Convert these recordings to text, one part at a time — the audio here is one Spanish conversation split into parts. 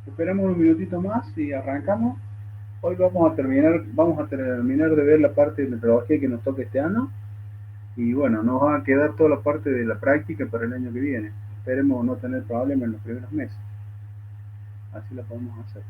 Esperamos un minutito más y arrancamos. Hoy vamos a terminar de ver la parte de metodología que nos toca este año. Y bueno, nos va a quedar toda la parte de la práctica para el año que viene. Esperemos no tener problemas en los primeros meses. Así lo podemos hacer.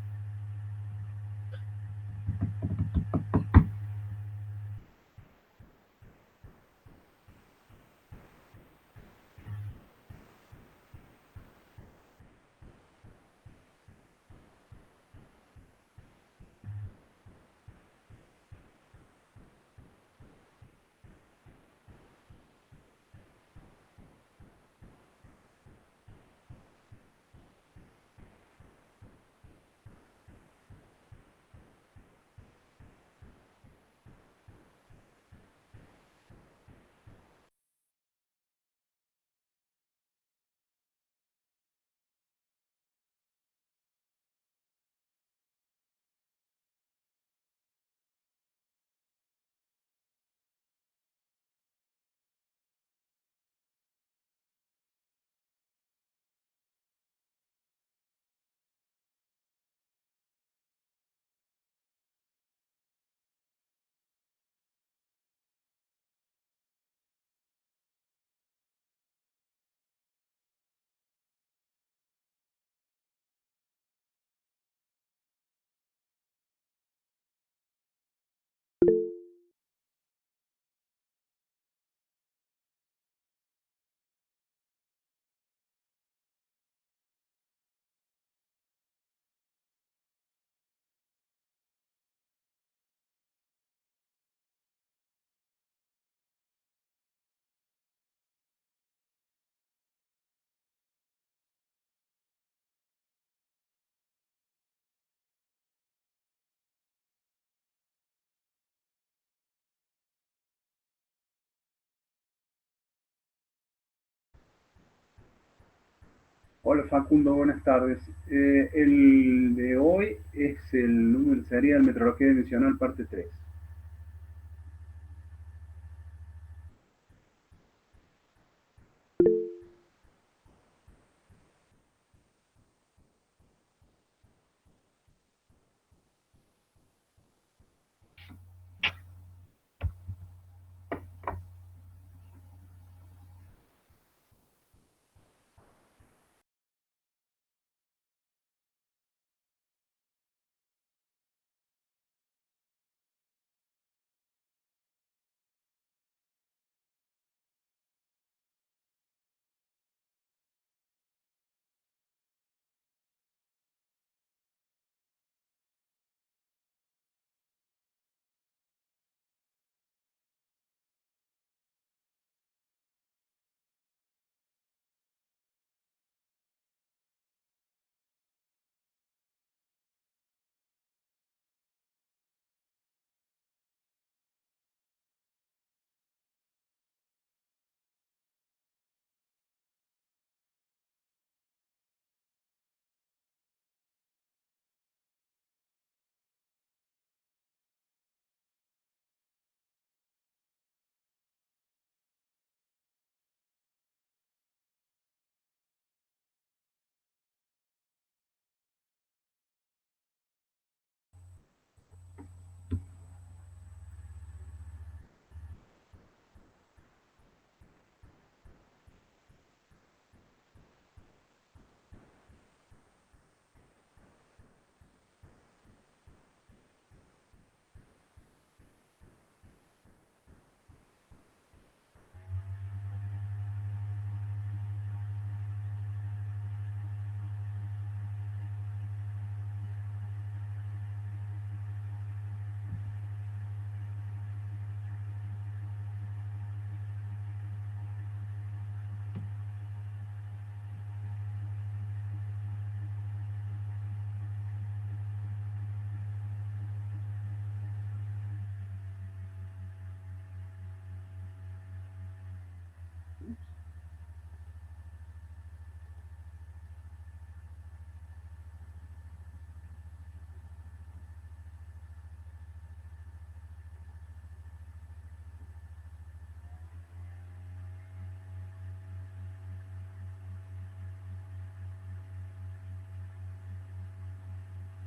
Hola Facundo, buenas tardes. El de hoy es el número, sería el Metrología Dimensional parte 3.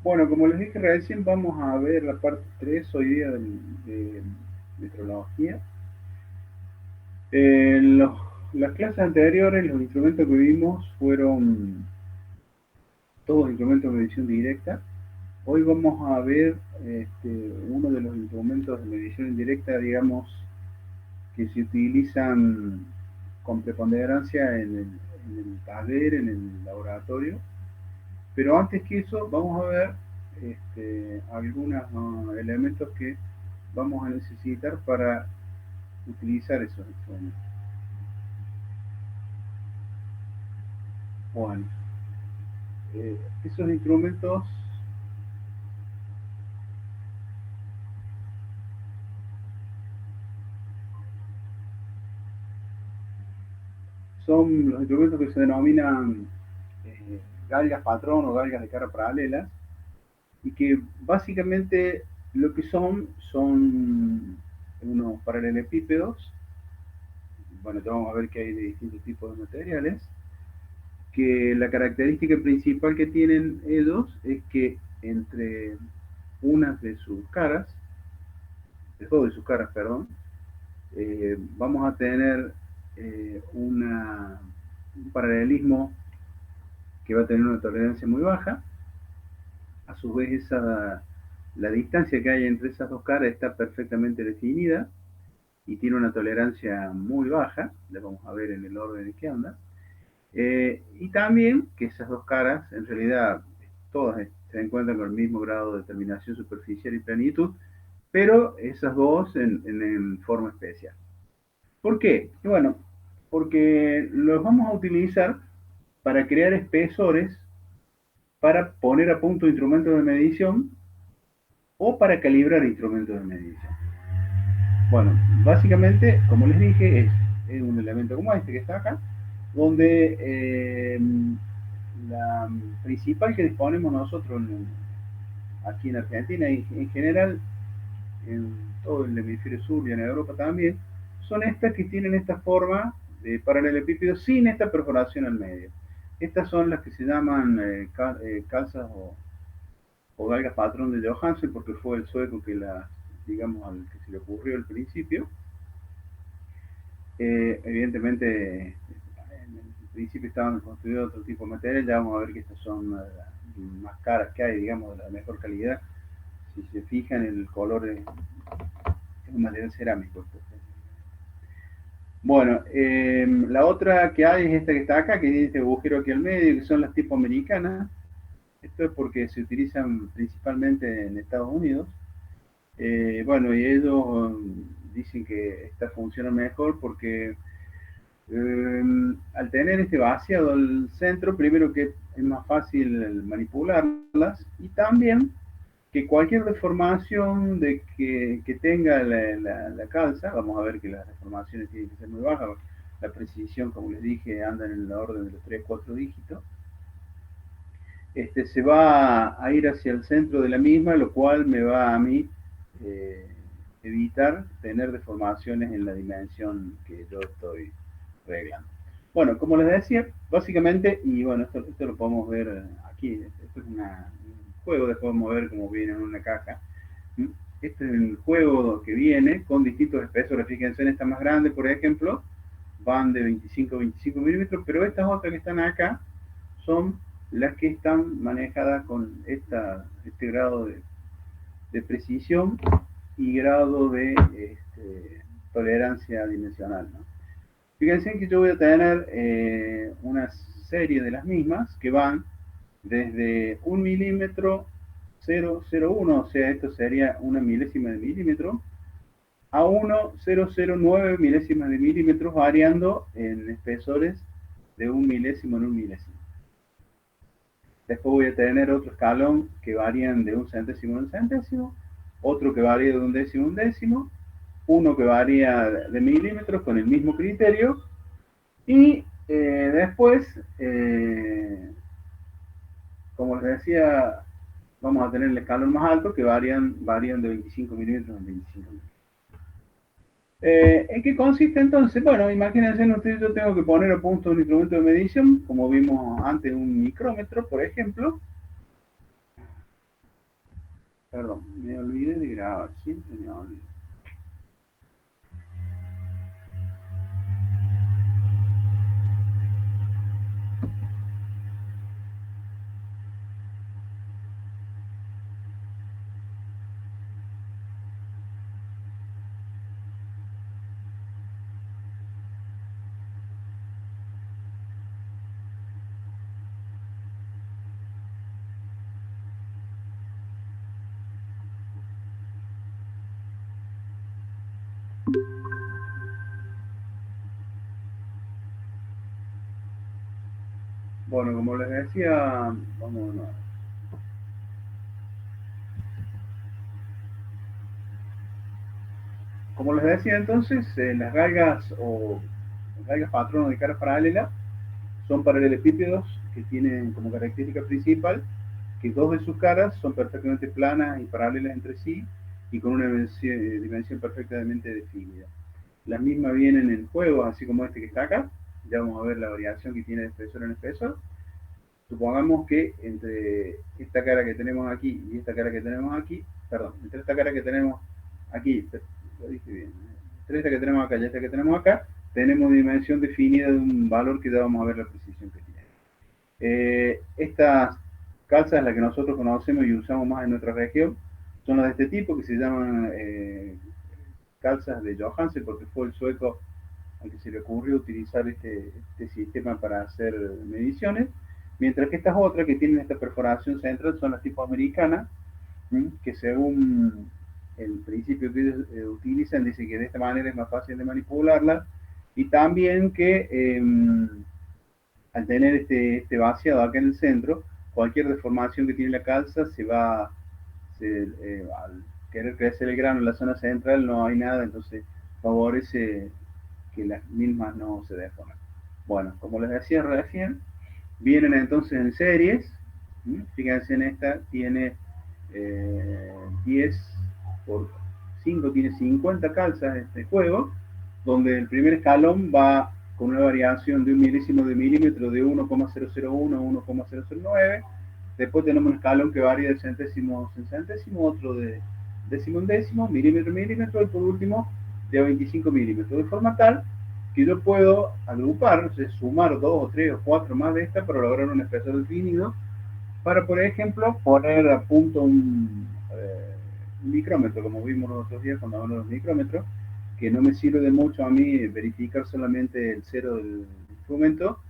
Bueno, como les dije recién, vamos a ver la parte 3 hoy día de metrología. Las clases anteriores, los instrumentos que vimos fueron todos instrumentos de medición directa. Hoy vamos a ver uno de los instrumentos de medición indirecta, digamos, que se utilizan con preponderancia en el taller, en el laboratorio. Pero antes que eso, vamos a ver algunos elementos que vamos a necesitar para utilizar esos instrumentos. Bueno, esos instrumentos son los instrumentos que se denominan galgas patrón o galgas de cara paralela, y que básicamente lo que son unos paralelepípedos. Bueno, ya vamos a ver que hay de distintos tipos de materiales, que la característica principal que tienen ellos es que entre unas de sus caras, de dos de sus caras, perdón, vamos a tener un paralelismo que va a tener una tolerancia muy baja. A su vez, la distancia que hay entre esas dos caras está perfectamente definida y tiene una tolerancia muy baja, la vamos a ver en el orden en que anda. Y también que esas dos caras, en realidad, todas se encuentran con el mismo grado de determinación superficial y plenitud, pero esas dos en forma especial. ¿Por qué? Y bueno, porque los vamos a utilizar para crear espesores, para poner a punto instrumentos de medición o para calibrar instrumentos de medición. Bueno, básicamente, como les dije, es un elemento como este que está acá, donde la principal que disponemos nosotros aquí en Argentina y en general en todo el hemisferio sur y en Europa también, son estas que tienen esta forma de paralelepípedo sin esta perforación al medio. Estas son las que se llaman calzas o galgas patrón de Johansen, porque fue el sueco que digamos, al que se le ocurrió al principio. Evidentemente, en el principio estaban construidos otro tipo de material, ya vamos a ver que estas son más caras que hay, digamos, de la mejor calidad. Si se fijan, el color es un material cerámico. Bueno, la otra que hay es esta que está acá, que tiene este agujero aquí al medio, que son las tipo americanas. Esto es porque se utilizan principalmente en Estados Unidos. Bueno, y ellos dicen que esta funciona mejor porque al tener este vaciado al centro, primero que es más fácil manipularlas y también que cualquier deformación que tenga la calza, vamos a ver que las deformaciones tienen que ser muy bajas, la precisión, como les dije, anda en el orden de los 3-4 dígitos, se va a ir hacia el centro de la misma, lo cual me va a mí eh, evitar tener deformaciones en la dimensión que yo estoy reglando. Bueno, como les decía, básicamente, y bueno, esto lo podemos ver aquí, esto es un juego, después podemos ver cómo viene en una caja. Este es el juego que viene con distintos espesores. Fíjense, en esta más grande, por ejemplo, van de 25 a 25 milímetros, pero estas otras que están acá son las que están manejadas con este grado de precisión y grado de tolerancia dimensional, ¿no? Fíjense que yo voy a tener una serie de las mismas que van desde 1 milímetro 001, o sea, esto sería una milésima de milímetro, a 1,009 milésimas de milímetros, variando en espesores de un milésimo en un milésimo. Después voy a tener otro escalón que varían de un centésimo en un centésimo, otro que varía de un décimo en un décimo, uno que varía de milímetros con el mismo criterio, y después, como les decía, vamos a tener el escalón más alto que varían de 25 milímetros en 25 milímetros. ¿En qué consiste entonces? Bueno, imagínense ustedes, yo tengo que poner a punto un instrumento de medición, como vimos antes, un micrómetro, por ejemplo. Perdón, me olvidé de grabar, siempre me olvido. Bueno, como les decía, vamos a como les decía entonces, las galgas o las galgas patrono de cara paralela son paralelepípedos que tienen como característica principal que dos de sus caras son perfectamente planas y paralelas entre sí y con una dimensión perfectamente definida. Las mismas vienen en juegos, así como este que está acá. Ya vamos a ver la variación que tiene de espesor en espesor. Supongamos que entre esta cara que tenemos aquí y esta cara que tenemos aquí, perdón, entre esta cara que tenemos aquí, lo dije bien, entre esta que tenemos acá y esta que tenemos acá, tenemos dimensión definida de un valor que ya vamos a ver la precisión que tiene. Estas calzas, las que nosotros conocemos y usamos más en nuestra región, son las de este tipo que se llaman calzas de Johansen, porque fue el sueco al que se le ocurrió utilizar este sistema para hacer mediciones, mientras que estas otras que tienen esta perforación central son las tipo americanas, que según el principio que ellos utilizan, dice que de esta manera es más fácil de manipularla y también que al tener este vaciado acá en el centro, cualquier deformación que tiene la calza al querer crecer el grano en la zona central no hay nada, entonces favorece que las mismas no se deformen. Bueno, como les decía recién, vienen entonces en series. Fíjense en esta, tiene 10 por 5, tiene 50 calzas este juego, donde el primer escalón va con una variación de un milésimo de milímetro de 1,001 a 1,009. Después tenemos un escalón que varía de centésimos en centésimo, otro de décimo en décimo, milímetro en milímetro, y por último de 25 milímetros, de forma tal que yo puedo agrupar, o sea, sumar dos o tres o cuatro más de estas para lograr un espesor definido, para, por ejemplo, poner a punto un micrómetro, como vimos los otros días cuando hablamos de los micrómetros, que no me sirve de mucho a mí verificar solamente el cero del instrumento,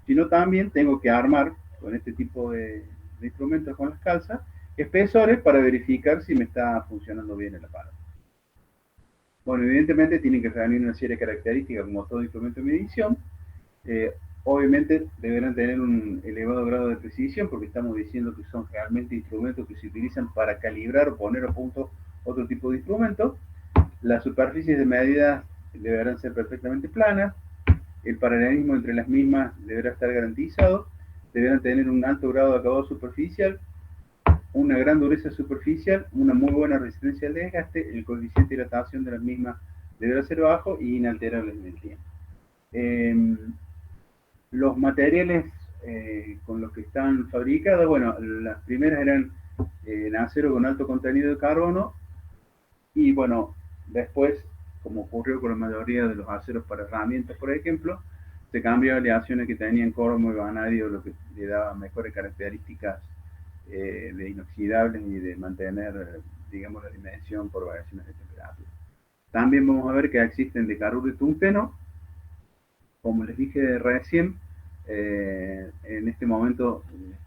sino también tengo que armar con este tipo de instrumentos con las calzas espesores para verificar si me está funcionando bien el aparato. Bueno, evidentemente tienen que reunir una serie de características como todo instrumento de medición. Eh, Obviamente deberán tener un elevado grado de precisión porque estamos diciendo que son realmente instrumentos que se utilizan para calibrar o poner a punto otro tipo de instrumentos. Las superficies de medida deberán ser perfectamente planas, el paralelismo entre las mismas deberá estar garantizado, deberán tener un alto grado de acabado superficial, una gran dureza superficial, una muy buena resistencia al desgaste, el coeficiente de dilatación de las mismas deberá ser bajo y inalterable en el tiempo. Eh, los materiales con los que están fabricados, bueno, las primeras eran en acero con alto contenido de carbono y bueno, después, como ocurrió con la mayoría de los aceros para herramientas, por ejemplo, se cambió a aleaciones que tenían cromo y vanadio, lo que le daba mejores características de inoxidables y de mantener, digamos, la dimensión por variaciones de temperatura. También vamos a ver que existen de carburo de tungsteno, como les dije recién, en este momento,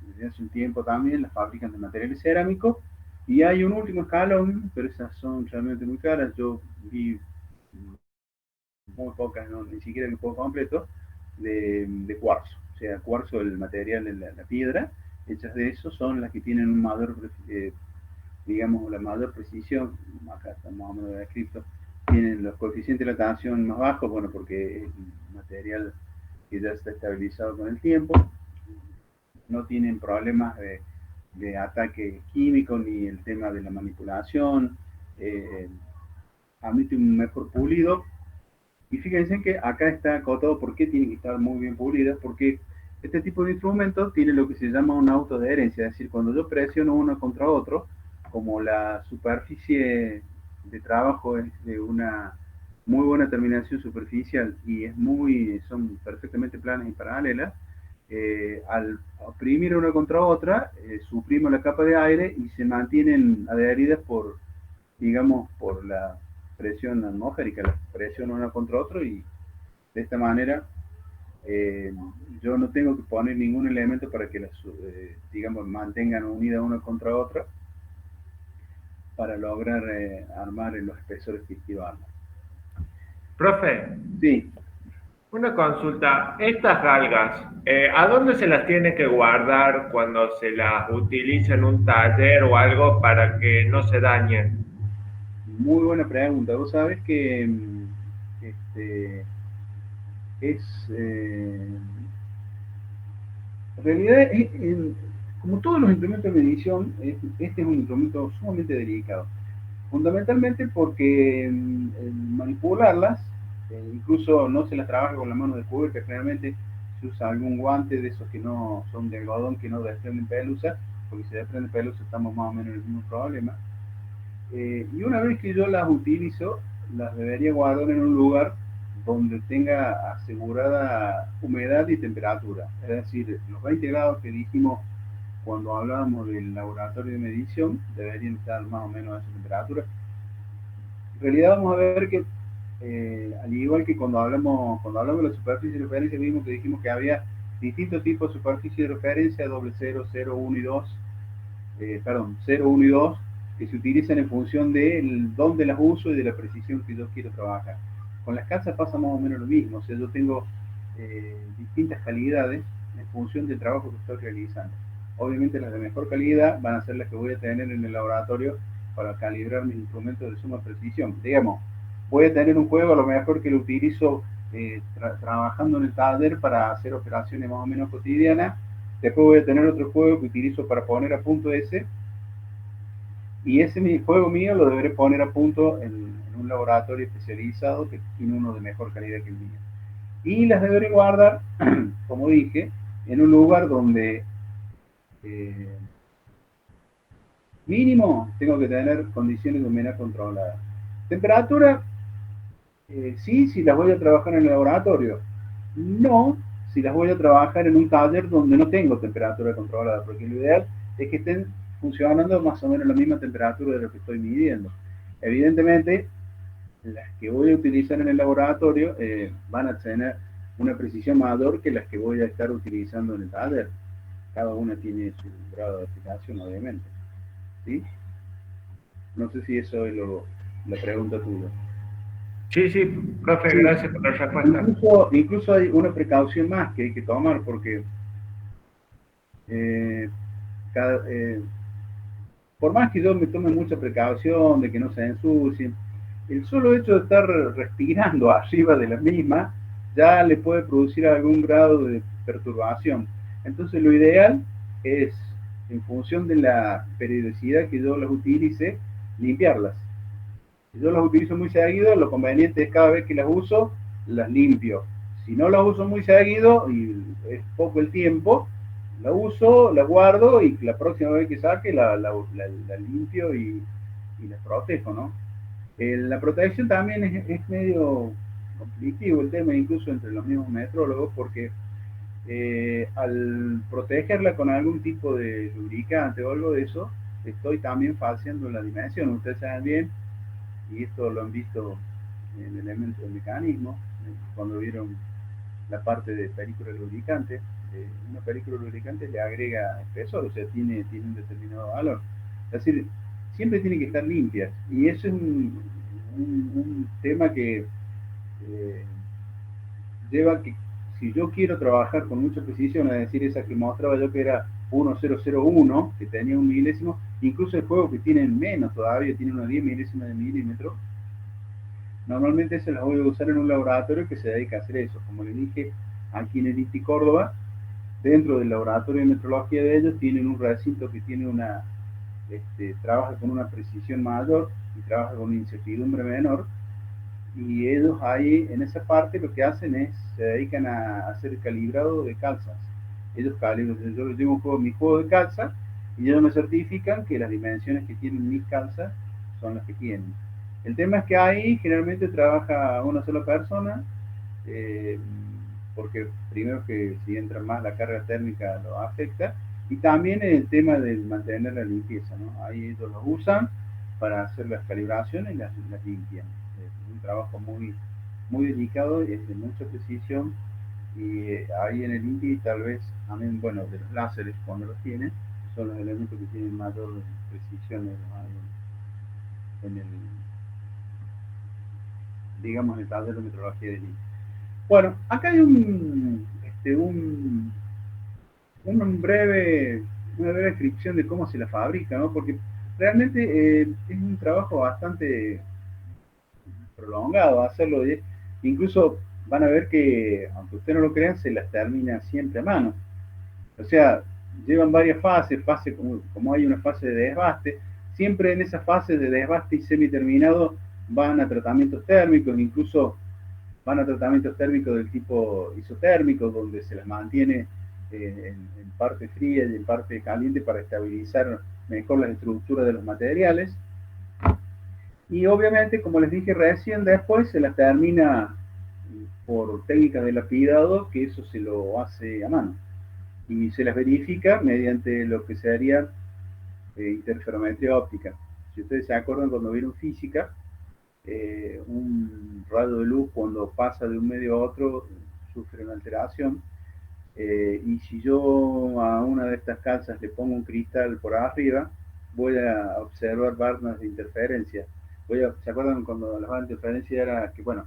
desde hace un tiempo también, las fabrican de materiales cerámicos. Y hay un último escalón, pero esas son realmente muy caras. Yo vi muy pocas, no, ni siquiera el juego completo, de cuarzo. O sea, cuarzo, el material de la piedra, hechas de eso, son las que tienen un mayor, digamos, la mayor precisión. Acá está más o menos descrito. Tienen los coeficientes de dilatación más bajos, bueno, porque es un material que ya está estabilizado con el tiempo, no tienen problemas de ataque químico ni el tema de la manipulación, eh, admite un mejor pulido. Y fíjense que acá está acotado por qué tienen que estar muy bien pulidas, porque este tipo de instrumentos tiene lo que se llama una autoadherencia, es decir, cuando yo presiono uno contra otro, como la superficie de trabajo es de una muy buena terminación superficial y son perfectamente planas y paralelas, al oprimir una contra otra, suprimo la capa de aire y se mantienen adheridas digamos, por la presión atmosférica, la presión una contra otra y de esta manera eh, yo no tengo que poner ningún elemento para que las, digamos, mantengan unidas una contra otra para lograr armar en los espesores que quiero armar. Profe, Sí, una consulta. Estas algas, ¿a dónde se las tiene que guardar cuando se las utiliza en un taller o algo para que no se dañen? muy buena pregunta. Vos sabés que este, es, en realidad, como todos los instrumentos de medición, este es un instrumento sumamente delicado. Fundamentalmente porque manipularlas, incluso no se las trabaja con la mano de cubierta, generalmente se usa algún guante de esos que no son de algodón, que no desprenden pelusa, porque si desprenden pelusa estamos más o menos en el mismo problema. Y una vez que yo las utilizo, las debería guardar en un lugar donde tenga asegurada humedad y temperatura. Es decir, los 20 grados que dijimos cuando hablábamos del laboratorio de medición deberían estar más o menos a esa temperatura. En realidad vamos a ver que al igual que cuando hablamos de la superficie de referencia, vimos que dijimos que había distintos tipos de superficie de referencia, doble cero, 0, 1 y 2, perdón, 0, 1 y 2, que se utilizan en función de dónde las uso y de la precisión que yo quiero trabajar. Con las casas pasa más o menos lo mismo, o sea, yo tengo distintas calidades en función del trabajo que estoy realizando. Obviamente las de mejor calidad van a ser las que voy a tener en el laboratorio para calibrar mis instrumentos de suma precisión. Digamos, voy a tener un juego a lo mejor que lo utilizo trabajando en el taller para hacer operaciones más o menos cotidianas. Después voy a tener otro juego que utilizo para poner a punto ese. Y ese juego mío lo deberé poner a punto en un laboratorio especializado que tiene uno de mejor calidad que el mío. Y las deberé guardar, como dije, en un lugar donde eh, mínimo tengo que tener condiciones de humedad controladas. Temperatura, sí, si las voy a trabajar en el laboratorio. No, si las voy a trabajar en un taller donde no tengo temperatura controlada, porque lo ideal es que estén funcionando más o menos a la misma temperatura de lo que estoy midiendo. Evidentemente, las que voy a utilizar en el laboratorio van a tener una precisión mayor que las que voy a estar utilizando en el taller. Cada una tiene su grado de aplicación, obviamente. ¿Sí? No sé si eso es la pregunta tuya. Sí, sí, profe, Sí, gracias por la respuesta. incluso hay una precaución más que hay que tomar porque eh, cada, por más que yo me tome mucha precaución de que no se ensucien, el solo hecho de estar respirando arriba de la misma ya le puede producir algún grado de perturbación. Entonces lo ideal es, en función de la periodicidad que yo las utilice, limpiarlas. Si yo las utilizo muy seguido, lo conveniente es cada vez que las uso, las limpio. Si no las uso muy seguido y es poco el tiempo, la uso, la guardo y la próxima vez que saque la limpio y la protejo, ¿no? La protección también es medio conflictivo el tema, incluso entre los mismos metrólogos, porque al protegerla con algún tipo de lubricante o algo de eso, estoy también falseando la dimensión. Ustedes saben bien, y esto lo han visto en elementos del mecanismo, cuando vieron la parte de película lubricante, una película lubricante le agrega espesor, o sea, tiene un determinado valor. Es decir, siempre tiene que estar limpia, y eso es un tema que eh, lleva que si yo quiero trabajar con mucha precisión, es decir, esa que mostraba yo que era 1001, que tenía un milésimo, incluso el juego que tienen menos todavía, tiene unos 10 milésimas de milímetro, normalmente se las voy a usar en un laboratorio que se dedica a hacer eso. Como les dije, aquí en el ITI Córdoba, dentro del laboratorio de metrología de ellos, tienen un recinto que tiene trabaja con una precisión mayor y trabaja con una incertidumbre menor. Y ellos ahí, en esa parte, lo que hacen es, se dedican a hacer el calibrado de calzas. Ellos calibran, yo les digo mi juego de calza, y ellos me certifican que las dimensiones que tienen mis calzas son las que tienen. El tema es que ahí generalmente trabaja una sola persona, eh, porque primero que si entra más la carga térmica lo afecta, y también el tema de mantener la limpieza, ¿no? Ahí ellos lo usan para hacer las calibraciones y las limpian. Es un trabajo muy delicado, es de mucha precisión, y ahí en el INTI tal vez también, bueno, de los láseres cuando los tienen, son los elementos que tienen mayor precisión en el, digamos, en el taller de metrología del INTI. Bueno, acá hay una breve descripción de cómo se la fabrica, ¿no? Porque realmente es un trabajo bastante prolongado hacerlo. Incluso van a ver que, aunque ustedes no lo crean, se las termina siempre a mano. O sea, llevan varias fases, como hay una fase de desbaste, siempre en esa fase de desbaste y semiterminado van a tratamientos térmicos, incluso van a tratamientos térmicos del tipo isotérmico, donde se las mantiene en parte fría y en parte caliente para estabilizar mejor la estructura de los materiales. Y obviamente, como les dije recién, después se las termina por técnicas de lapidado, que eso se lo hace a mano. Y se las verifica mediante lo que se haría interferometría óptica. Si ustedes se acuerdan, cuando vieron física, un rayo de luz cuando pasa de un medio a otro sufre una alteración, y si yo a una de estas calzas le pongo un cristal por arriba, voy a observar bandas de interferencia. ¿Se acuerdan cuando las bandas de interferencia era que, bueno,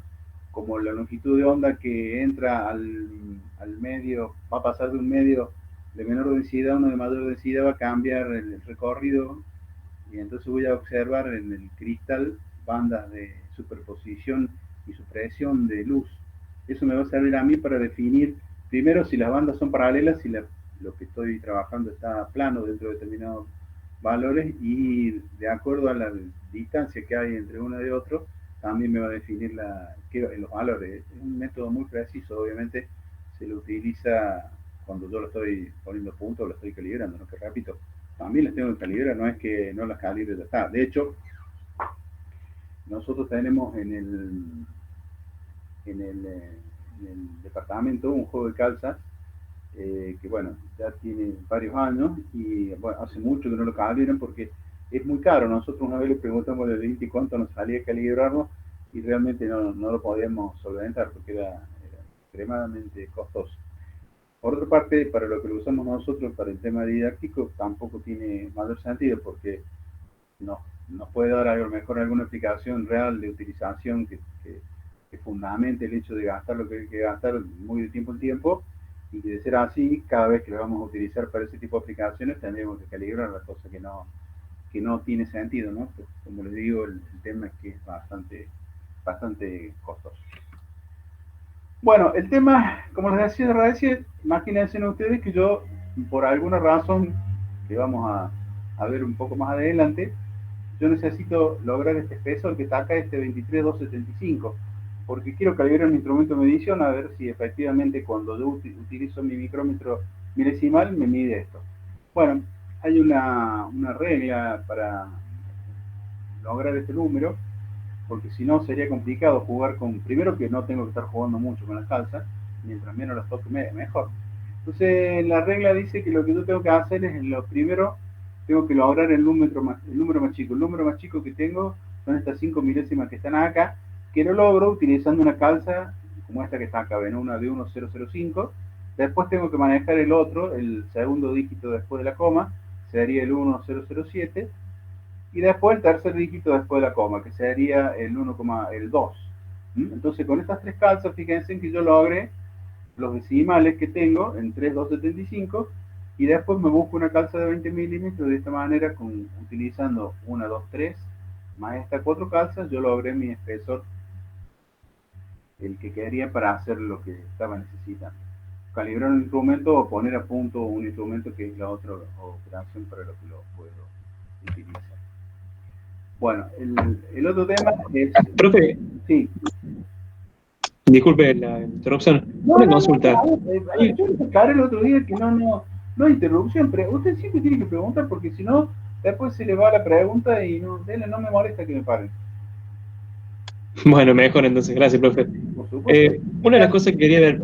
como la longitud de onda que entra al medio, va a pasar de un medio de menor densidad a uno de mayor densidad, va a cambiar el recorrido, y entonces voy a observar en el cristal bandas de superposición y supresión de luz. Eso me va a servir a mí para definir primero si las bandas son paralelas, si lo que estoy trabajando está plano dentro de determinados valores, y de acuerdo a la distancia que hay entre uno y otro, también me va a definir los valores. Es un método muy preciso, obviamente se lo utiliza cuando yo lo estoy poniendo punto, lo estoy calibrando, ¿no? Que repito, también las tengo que calibrar, no es que no las calibre ya está. De hecho, nosotros tenemos en el departamento un juego de calzas, que bueno, ya tiene varios años, y bueno, hace mucho que no lo calibran porque es muy caro. Nosotros una vez le preguntamos al INTI cuánto nos salía calibrarlo, y realmente no lo podíamos solventar porque era extremadamente costoso. Por otra parte, para lo que lo usamos nosotros para el tema didáctico, tampoco tiene mayor sentido, porque nos puede dar a lo mejor alguna explicación real de utilización que fundamente el hecho de gastar lo que hay que gastar muy de tiempo en tiempo, y de ser así, cada vez que lo vamos a utilizar para ese tipo de aplicaciones tendríamos que calibrar, la cosa que no tiene sentido, ¿no? Pues, como les digo, el tema es que es bastante costoso. Bueno, el tema, como les decía recién, imagínense ustedes que yo, por alguna razón que vamos a ver un poco más adelante, yo necesito lograr este espesor que está acá, este 23275, porque quiero calibrar mi instrumento de medición a ver si efectivamente cuando yo utilizo mi micrómetro milesimal me mide esto. Bueno, hay una regla para lograr este número, porque si no sería complicado jugar con, primero que no tengo que estar jugando mucho con las calzas, mientras menos las toque mejor. Entonces la regla dice que lo que yo tengo que hacer es, lo primero, tengo que lograr el número más chico. El número más chico que tengo son estas 5 milésimas que están acá, que lo logro utilizando una calza como esta que está acá, ven, una de 1005. Después tengo que manejar el otro, el segundo dígito después de la coma, sería el 1007. Y después el tercer dígito después de la coma, que sería el 2. Entonces con estas tres calzas, fíjense que yo logré los decimales que tengo en 3,275, y después me busco una calza de 20 milímetros de esta manera, utilizando 1, 2, 3 más estas 4 calzas, yo logré mi espesor, el que quería para hacer lo que estaba necesitando. Calibrar un instrumento o poner a punto un instrumento, que es la otra operación para lo que lo puedo utilizar. Bueno, el otro tema es... Profe, sí. Disculpe la interrupción. Una consulta. Yo le explicaré el otro día que no No hay interrupción, pero usted siempre tiene que preguntar porque si no, después se le va la pregunta y no, dele, no me molesta que me paren. Bueno, mejor entonces, gracias, profe. Por supuesto. Una de las cosas que quería ver,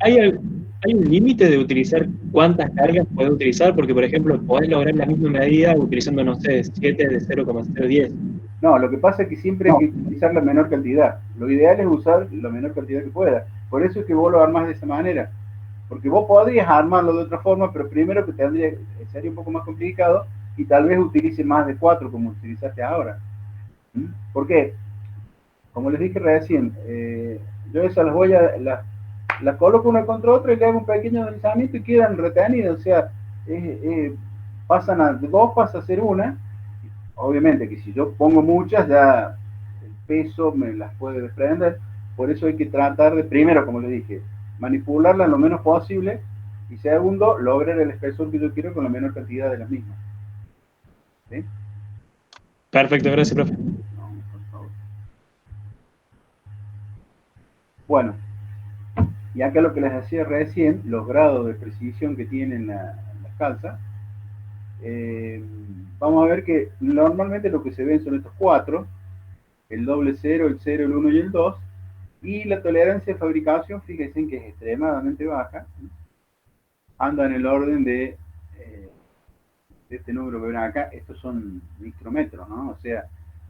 ¿hay, hay un límite de utilizar cuántas cargas puedes utilizar? Porque, por ejemplo, podés lograr la misma medida utilizando, no sé, 7 de 0,010. No, lo que pasa es que siempre hay que utilizar la menor cantidad. Lo ideal es usar la menor cantidad que pueda. Por eso es que vos lo armás de esa manera. Porque vos podrías armarlo de otra forma, pero primero que sería un poco más complicado y tal vez utilice más de 4 como utilizaste ahora. ¿Por qué? Como les dije recién, yo esas las coloco una contra otra y le hago un pequeño deslizamiento y quedan retenidas. O sea, de dos pasa a ser una. Obviamente que si yo pongo muchas, ya el peso me las puede desprender. Por eso hay que tratar de, primero, como les dije, manipularla lo menos posible. Y segundo, lograr el espesor que yo quiero con la menor cantidad de las mismas. ¿Sí? Perfecto, gracias, profe. No, por favor. Bueno, y acá lo que les decía recién, los grados de precisión que tienen las calzas, vamos a ver que normalmente lo que se ven son estos cuatro, el doble cero, el 0, el 1 y el 2, y la tolerancia de fabricación, fíjense que es extremadamente baja, anda en el orden de este número que ven acá, estos son micrometros, ¿no? O sea,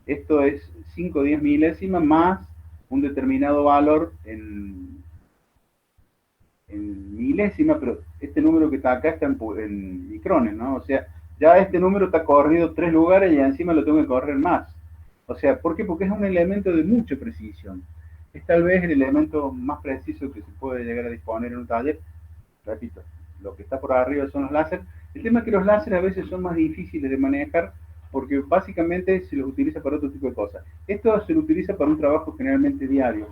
esto es 5 o 10 milésimas más un determinado valor en milésima, pero este número que está acá está en micrones, ¿no? O sea, ya este número está corrido 3 lugares y encima lo tengo que correr más. O sea, ¿por qué? Porque es un elemento de mucha precisión. Es tal vez el elemento más preciso que se puede llegar a disponer en un taller. Repito, lo que está por arriba son los láseres. El tema es que los láseres a veces son más difíciles de manejar porque básicamente se los utiliza para otro tipo de cosas. Esto se lo utiliza para un trabajo generalmente diario.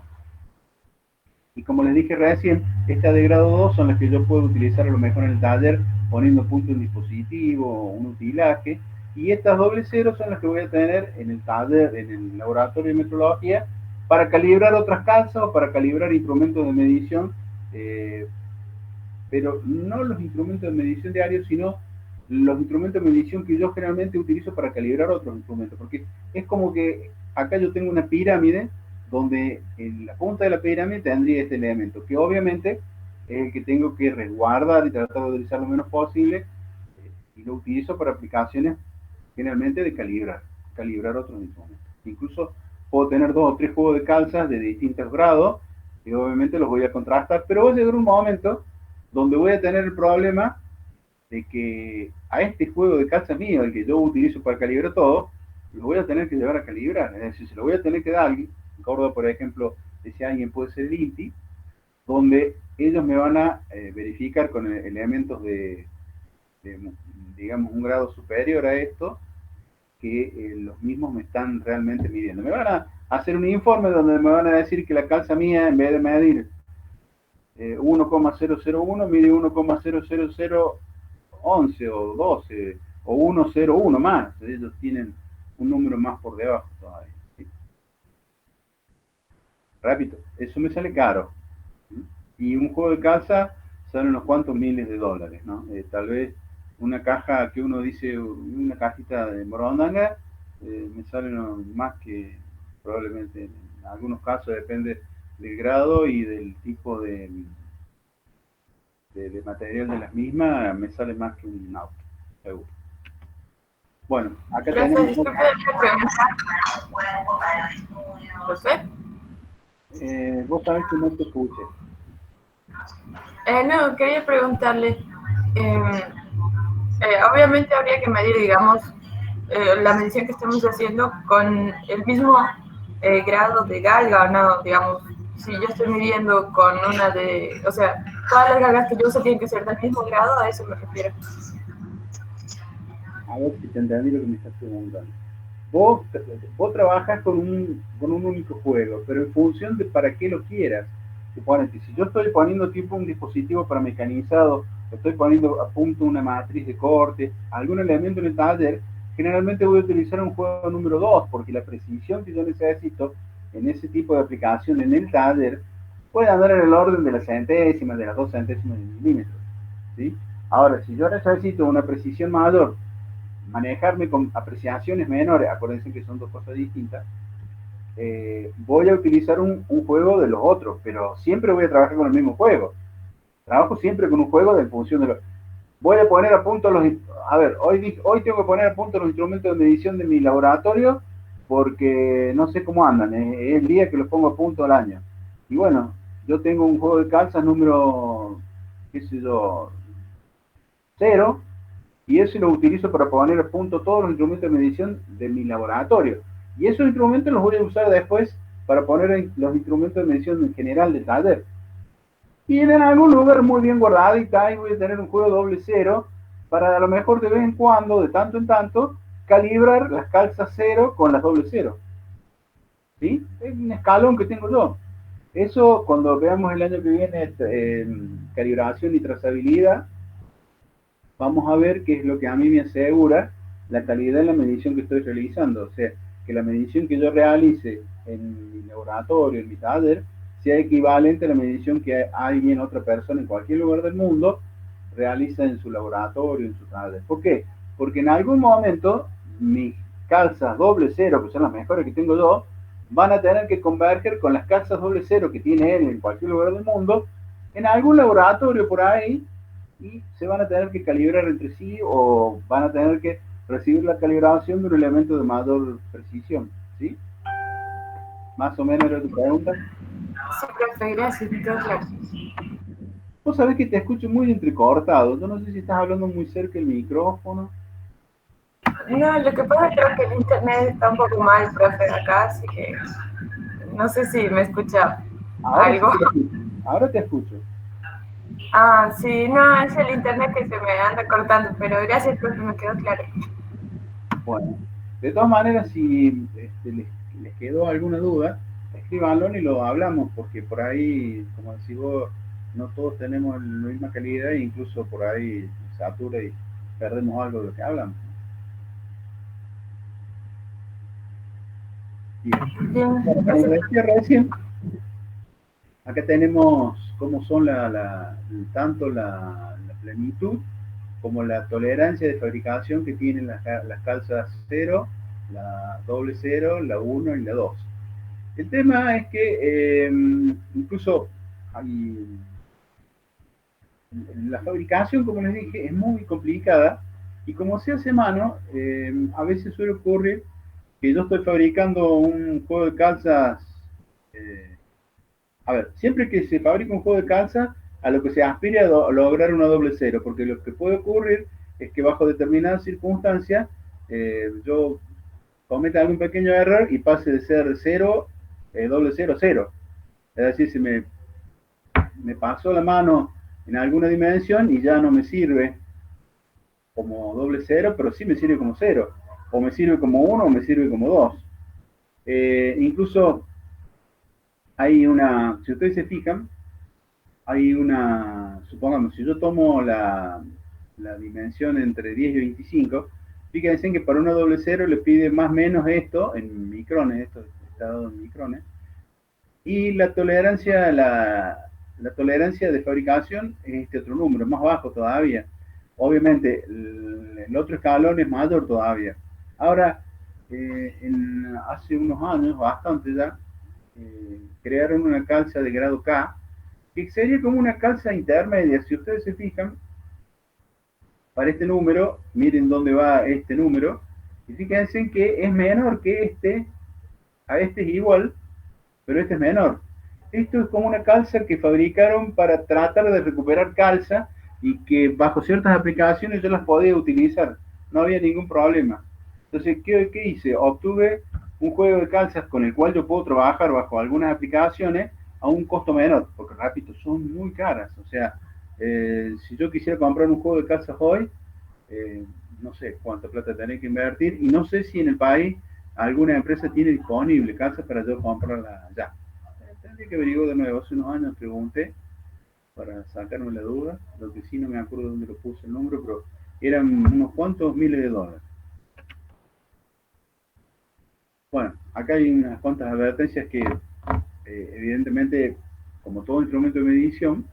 Y como les dije recién, estas de grado 2 son las que yo puedo utilizar a lo mejor en el taller poniendo punto en dispositivo, un utilaje. Y estas doble cero son las que voy a tener en el taller, en el laboratorio de metrología, para calibrar otras calzas o para calibrar instrumentos de medición, pero no los instrumentos de medición diarios, sino los instrumentos de medición que yo generalmente utilizo para calibrar otros instrumentos. Porque es como que acá yo tengo una pirámide donde en la punta de la pirámide tendría este elemento, que obviamente es el que tengo que resguardar y tratar de utilizar lo menos posible, y lo utilizo para aplicaciones generalmente de calibrar otros instrumentos. Incluso puedo tener 2 o 3 juegos de calzas de distintos grados, y obviamente los voy a contrastar, pero va a llegar un momento donde voy a tener el problema de que a este juego de calzas mío, el que yo utilizo para calibrar todo, lo voy a tener que llevar a calibrar, es decir, se lo voy a tener que dar a alguien. En Córdoba, por ejemplo, decía alguien puede ser el INTI, donde ellos me van a verificar con elementos de, digamos, un grado superior a esto, que los mismos me están realmente midiendo. Me van a hacer un informe donde me van a decir que la calza mía, en vez de medir 1,001, mide 1,00011 o 12 o 1,01 más. Ellos tienen un número más por debajo todavía. ¿Sí? Repito, eso me sale caro. ¿Sí? Y un juego de calza sale unos cuantos miles de dólares, ¿no? Tal vez una caja que uno dice, una cajita de morondanga, me sale más que probablemente en algunos casos, depende del grado y del tipo de material de las mismas, me sale más que un auto, seguro. Bueno, acá tenemos... vos sabés que no te escuché. No, quería preguntarle, obviamente habría que medir, digamos, la medición que estamos haciendo con el mismo grado de galga, o no, digamos, si yo estoy midiendo con una de, o sea, todas las galgas que yo uso tienen que ser del mismo grado, a eso me refiero. A ver si te entendí lo que me estás preguntando. Vos trabajas con un único juego, pero en función de para qué lo quieras. Suponete, si yo estoy poniendo tipo un dispositivo para mecanizado, estoy poniendo a punto una matriz de corte, algún elemento en el taller, generalmente voy a utilizar un juego número 2, porque la precisión que yo necesito en ese tipo de aplicación en el taller puede andar en el orden de las centésimas, de las 2 centésimas de milímetros. ¿Sí? Ahora, si yo necesito una precisión mayor, manejarme con apreciaciones menores, acuérdense que son dos cosas distintas, voy a utilizar un juego de los otros, pero siempre voy a trabajar con el mismo juego. Trabajo siempre con un juego en función de lo... Voy a poner a punto los... A ver, hoy tengo que poner a punto los instrumentos de medición de mi laboratorio porque no sé cómo andan. Es el día que los pongo a punto al año. Y bueno, yo tengo un juego de calzas número, qué sé yo, cero, y eso lo utilizo para poner a punto todos los instrumentos de medición de mi laboratorio. Y esos instrumentos los voy a usar después para poner los instrumentos de medición en general del taller. Y en algún lugar muy bien guardadita, ahí voy a tener un juego doble cero para a lo mejor de vez en cuando, de tanto en tanto, calibrar las calzas cero con las doble cero. ¿Sí? Es un escalón que tengo yo. Eso cuando veamos el año que viene calibración y trazabilidad, vamos a ver qué es lo que a mí me asegura la calidad de la medición que estoy realizando. O sea, que la medición que yo realice en mi laboratorio, en mi taller, sea equivalente a la medición que alguien, otra persona en cualquier lugar del mundo realiza en su laboratorio, en su taller. ¿Por qué? Porque en algún momento mis calzas doble cero, que son las mejores que tengo yo, van a tener que converger con las calzas doble cero que tiene él en cualquier lugar del mundo, en algún laboratorio por ahí, y se van a tener que calibrar entre sí o van a tener que recibir la calibración de un elemento de mayor precisión, ¿sí? Más o menos era tu pregunta. Sí, profe, gracias, me quedó claro. Vos sabés que te escucho muy entrecortado, yo no sé si estás hablando muy cerca del micrófono. No, lo que pasa creo que el internet está un poco mal, profe, acá, así que no sé si me escucha Ahora sí algo. te escucho, ahora te escucho. Ah, sí, no, es el internet que se me anda cortando, pero gracias, profe, me quedó claro. Bueno, de todas maneras, si les quedó alguna duda, escríbanlo y lo hablamos, porque por ahí, como decís vos, no todos tenemos la misma calidad e incluso por ahí satura y perdemos algo de lo que hablamos. Bien. Bien, Bueno, como gracias. decía recién, acá tenemos cómo son tanto la plenitud como la tolerancia de fabricación que tienen las calzas 0, la doble 0, la 1 y la 2. El tema es que incluso la fabricación, como les dije, es muy complicada y como se hace a mano, a veces suele ocurrir que yo estoy fabricando un juego de calzas. A ver, siempre que se fabrica un juego de calzas, a lo que se aspira a lograr una doble cero, porque lo que puede ocurrir es que bajo determinadas circunstancias yo cometa algún pequeño error y pase de ser cero, doble cero, cero. Es decir, si me pasó la mano en alguna dimensión y ya no me sirve como doble cero, pero sí me sirve como cero, o me sirve como uno o me sirve como dos. Incluso hay una, si ustedes se fijan, hay una, supongamos, si yo tomo la dimensión entre 10 y 25, fíjense que para una doble cero le pide más o menos esto en micrones, esto está dado en micrones, y la tolerancia de fabricación es este otro número, más bajo todavía. Obviamente, el otro escalón es mayor todavía. Ahora, hace unos años, bastante ya, crearon una calza de grado K, que sería como una calza intermedia. Si ustedes se fijan, para este número, miren dónde va este número, y fíjense que es menor que este, a este es igual, pero este es menor. Esto es como una calza que fabricaron para tratar de recuperar calza y que bajo ciertas aplicaciones yo las podía utilizar, no había ningún problema. Entonces, ¿qué hice? Obtuve un juego de calzas con el cual yo puedo trabajar bajo algunas aplicaciones a un costo menor, porque repito, son muy caras. O sea, si yo quisiera comprar un juego de calzas hoy, no sé cuánta plata tenés que invertir y no sé si en el país alguna empresa tiene disponible calzas para yo comprarla ya. Tendría que averiguar de nuevo. Hace unos años pregunté para sacarme la duda, lo que sí no me acuerdo dónde lo puse el número, pero eran unos cuantos miles de dólares. Bueno, acá hay unas cuantas advertencias que evidentemente, como todo instrumento de medición,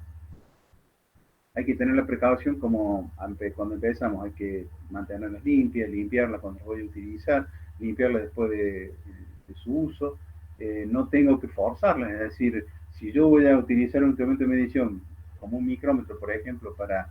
hay que tener la precaución como cuando empezamos, hay que mantenerlas limpias, limpiarlas cuando las voy a utilizar, limpiarlas después de su uso. No tengo que forzarlas, es decir, si yo voy a utilizar un instrumento de medición como un micrómetro, por ejemplo, para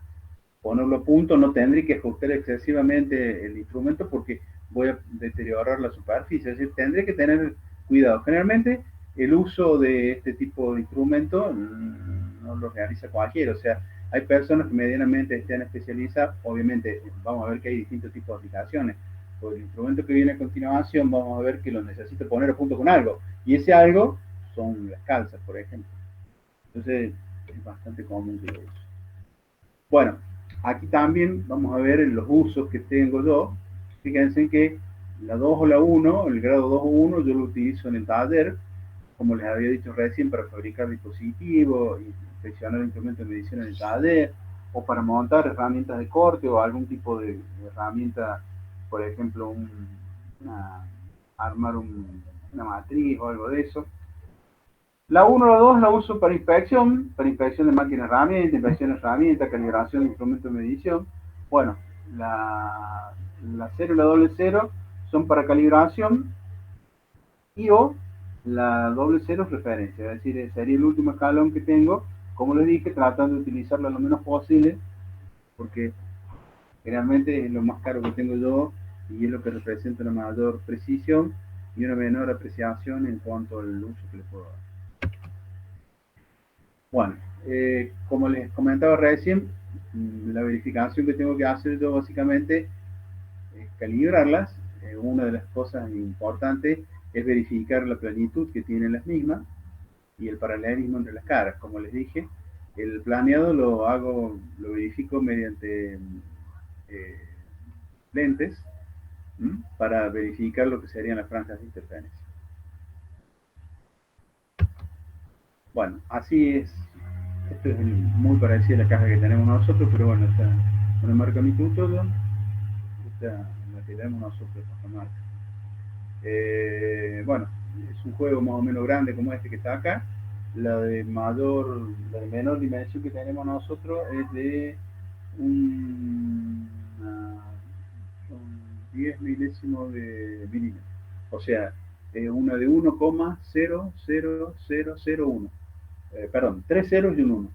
ponerlo a punto, no tendré que ajustar excesivamente el instrumento porque voy a deteriorar la superficie, es decir, tendré que tener cuidado. Generalmente el uso de este tipo de instrumento no lo realiza cualquiera, o sea, hay personas que medianamente estén especializadas, obviamente vamos a ver que hay distintos tipos de aplicaciones. Por el instrumento que viene a continuación vamos a ver que lo necesito poner a punto con algo, y ese algo son las calzas, por ejemplo. Entonces es bastante común que lo use. Bueno, aquí también vamos a ver los usos que tengo yo. Fíjense que la 2 o la 1, el grado 2 o 1, yo lo utilizo en el taller, como les había dicho recién, para fabricar dispositivos, inspeccionar instrumentos de medición en el taller, o para montar herramientas de corte o algún tipo de herramienta, por ejemplo, armar una matriz o algo de eso. La 1 o la 2 la uso para inspección de máquinas herramientas, inspección de herramientas, calibración de instrumentos de medición. Bueno, la 0 y la doble 0 son para calibración y o la doble 0 es referencia, es decir, sería el último escalón que tengo, como les dije, tratando de utilizarlo lo menos posible, porque generalmente es lo más caro que tengo yo y es lo que representa una mayor precisión y una menor apreciación en cuanto al uso que le puedo dar. Bueno, como les comentaba recién, la verificación que tengo que hacer yo básicamente es calibrarlas. Una de las cosas importantes es verificar la planitud que tienen las mismas y el paralelismo entre las caras. Como les dije, el planeado lo verifico mediante lentes para verificar lo que serían las franjas de interferencia. Bueno, así es. Esto es muy parecido a la caja que tenemos nosotros, pero bueno, esta es una marca Mitutoyo, esta la que tenemos nosotros, esta marca. Bueno, es un juego más o menos grande como este que está acá. La de menor dimensión que tenemos nosotros es de un 10 milésimos de milímetro. O sea, una de 1,00001. Perdón, 3 ceros y un 1.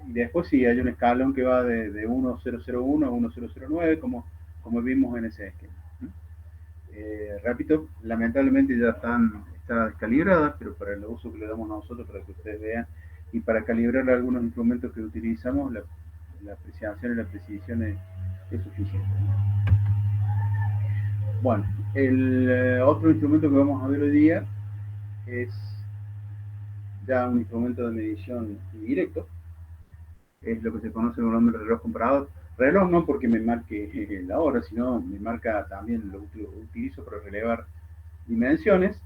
Y después sí, hay un escalón que va de 1001 a 1009, como vimos en ese esquema. Repito, lamentablemente ya está descalibrada, pero para el uso que le damos nosotros, para que ustedes vean, y para calibrar algunos instrumentos que utilizamos, la apreciación y la precisión es suficiente. Bueno, el otro instrumento que vamos a ver hoy día es ya un instrumento de medición indirecto, es lo que se conoce con el nombre de reloj comparador. Reloj no porque me marque la hora, sino me marca también, lo utilizo para relevar dimensiones,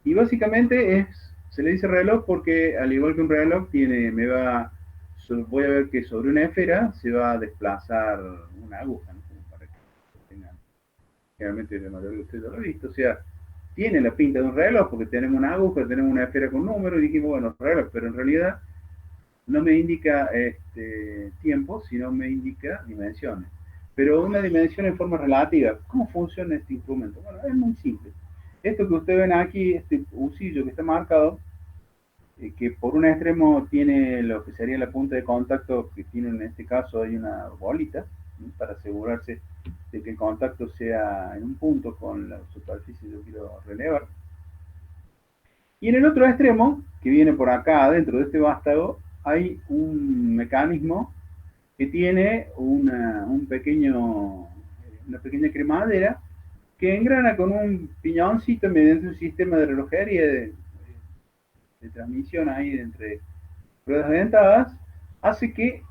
y básicamente se le dice reloj porque al igual que un reloj voy a ver que sobre una esfera se va a desplazar una aguja, ¿no? Como para que tengan, generalmente la mayoría de ustedes lo han visto, o sea, tiene la pinta de un reloj porque tenemos una aguja, tenemos una esfera con números y dijimos, bueno, reloj, pero en realidad no me indica tiempo, sino me indica dimensiones. Pero una dimensión en forma relativa. ¿Cómo funciona este instrumento? Bueno, es muy simple. Esto que ustedes ven aquí, este usillo que está marcado, que por un extremo tiene lo que sería la punta de contacto, que tiene en este caso hay una bolita, ¿sí? Para asegurarse de que el contacto sea en un punto con la superficie que yo quiero relevar. Y en el otro extremo, que viene por acá adentro de este vástago, hay un mecanismo que tiene una pequeña cremadera que engrana con un piñoncito mediante un sistema de relojería de transmisión ahí entre ruedas dentadas, hace que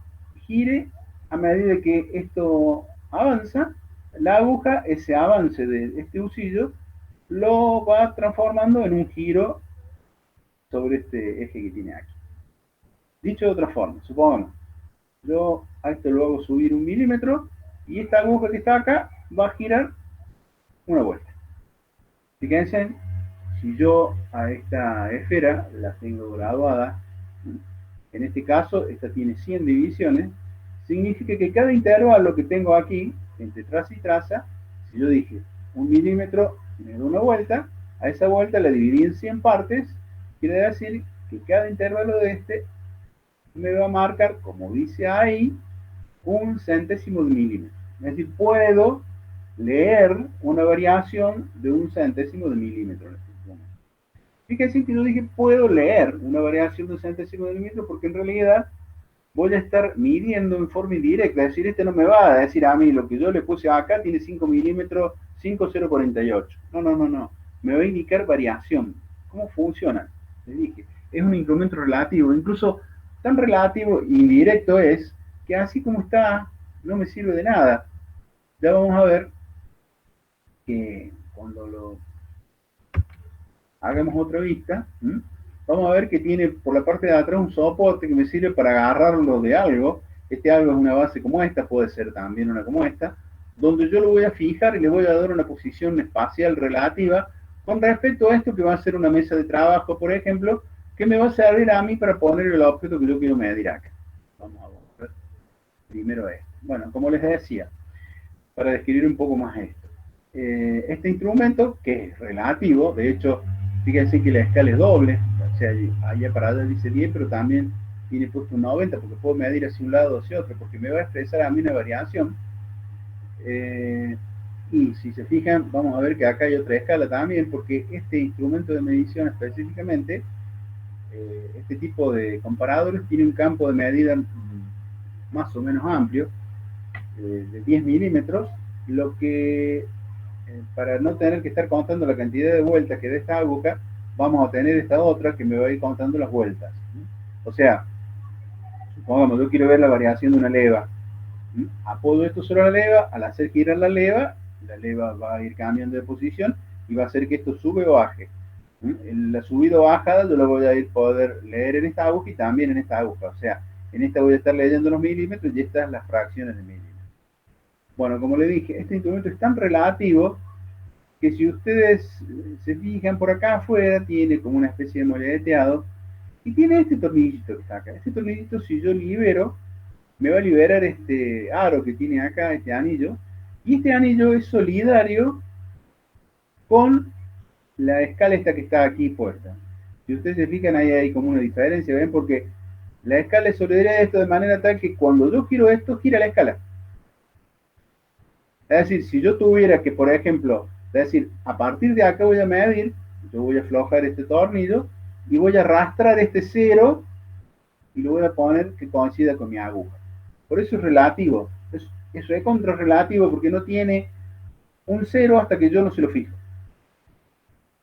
gire a medida que esto avanza. La aguja, ese avance de este usillo, lo va transformando en un giro sobre este eje que tiene aquí. Dicho de otra forma, supongamos, yo a esto lo hago subir 1 milímetro y esta aguja que está acá va a girar una vuelta. Si yo a esta esfera la tengo graduada en este caso, esta tiene 100 divisiones, significa que cada intervalo que tengo aquí, entre traza y traza, si yo dije 1 milímetro, me da una vuelta, a esa vuelta la dividí en 100 partes, quiere decir que cada intervalo de este me va a marcar, como dice ahí, 1/100 de milímetro. Es decir, puedo leer una variación de 1/100 de milímetro en este momento. Fíjense que yo dije puedo leer una variación de 1/100 de milímetro porque en realidad voy a estar midiendo en forma indirecta, es decir, este no me va a decir a mí lo que yo le puse acá tiene 5 milímetros, 5,048. No. Me va a indicar variación. ¿Cómo funciona? Les dije, es un incremento relativo, incluso tan relativo e indirecto es que así como está, no me sirve de nada. Ya vamos a ver que cuando lo hagamos otra vista, vamos a ver que tiene por la parte de atrás un soporte que me sirve para agarrarlo de algo. Este algo es una base como esta, puede ser también una como esta, donde yo lo voy a fijar y le voy a dar una posición espacial relativa con respecto a esto que va a ser una mesa de trabajo, por ejemplo, que me va a servir a mí para poner el objeto que yo quiero medir acá. Vamos a ver primero esto. Bueno, como les decía, para describir un poco más esto. Este instrumento, que es relativo, de hecho, fíjense que la escala es doble, o sea, allá para allá dice 10, pero también tiene puesto un 90, porque puedo medir hacia un lado o hacia otro, porque me va a expresar a mí una variación. Y si se fijan, vamos a ver que acá hay otra escala también, porque este instrumento de medición específicamente, este tipo de comparadores, tiene un campo de medida más o menos amplio, de 10 milímetros, lo que para no tener que estar contando la cantidad de vueltas que de esta aguja, vamos a tener esta otra que me va a ir contando las vueltas. O sea, supongamos, yo quiero ver la variación de una leva. Apoyo esto sobre la leva, al hacer girar la leva va a ir cambiando de posición y va a hacer que esto sube o baje. La subida o bajada yo la voy a poder leer en esta aguja y también en esta aguja. O sea, en esta voy a estar leyendo los milímetros y estas las fracciones de milímetros. Bueno, como le dije, este instrumento es tan relativo que si ustedes se fijan por acá afuera, tiene como una especie de moleteado y tiene este tornillito que está acá. Este tornillito, si yo libero, me va a liberar este aro que tiene acá, este anillo, y este anillo es solidario con la escala esta que está aquí puesta. Si ustedes se fijan, ahí hay como una diferencia, ¿ven? Porque la escala es solidaria de esto de manera tal que cuando yo giro esto, gira la escala. Es decir, si yo tuviera que, por ejemplo, es decir, a partir de acá voy a medir, yo voy a aflojar este tornillo y voy a arrastrar este 0 y lo voy a poner que coincida con mi aguja. Por eso es relativo. Eso es contrarrelativo porque no tiene un 0 hasta que yo no se lo fijo.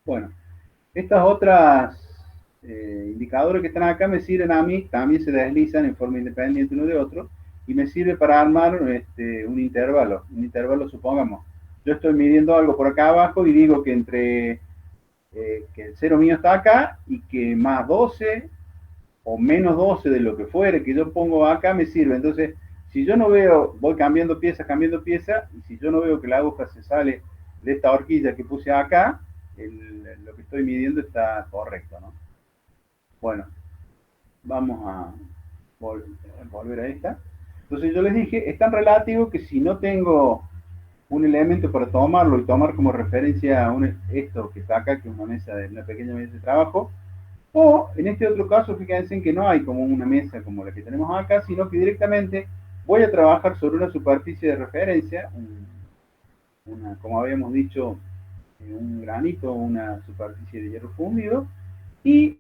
Bueno, estas otras indicadores que están acá me sirven a mí, también se deslizan en forma independiente uno de otro, y me sirve para armar un intervalo. Un intervalo, supongamos, yo estoy midiendo algo por acá abajo y digo que entre que el 0 mío está acá y que más 12 o menos 12 de lo que fuere que yo pongo acá me sirve. Entonces, si yo no veo, voy cambiando pieza, y si yo no veo que la aguja se sale de esta horquilla que puse acá, lo que estoy midiendo está correcto, ¿no? Bueno, vamos a volver a esta. Entonces yo les dije, es tan relativo que si no tengo un elemento para tomarlo y tomar como referencia esto que está acá, que es una pequeña mesa de trabajo, o en este otro caso, fíjense en que no hay como una mesa como la que tenemos acá, sino que directamente voy a trabajar sobre una superficie de referencia, como habíamos dicho, un granito, una superficie de hierro fundido, y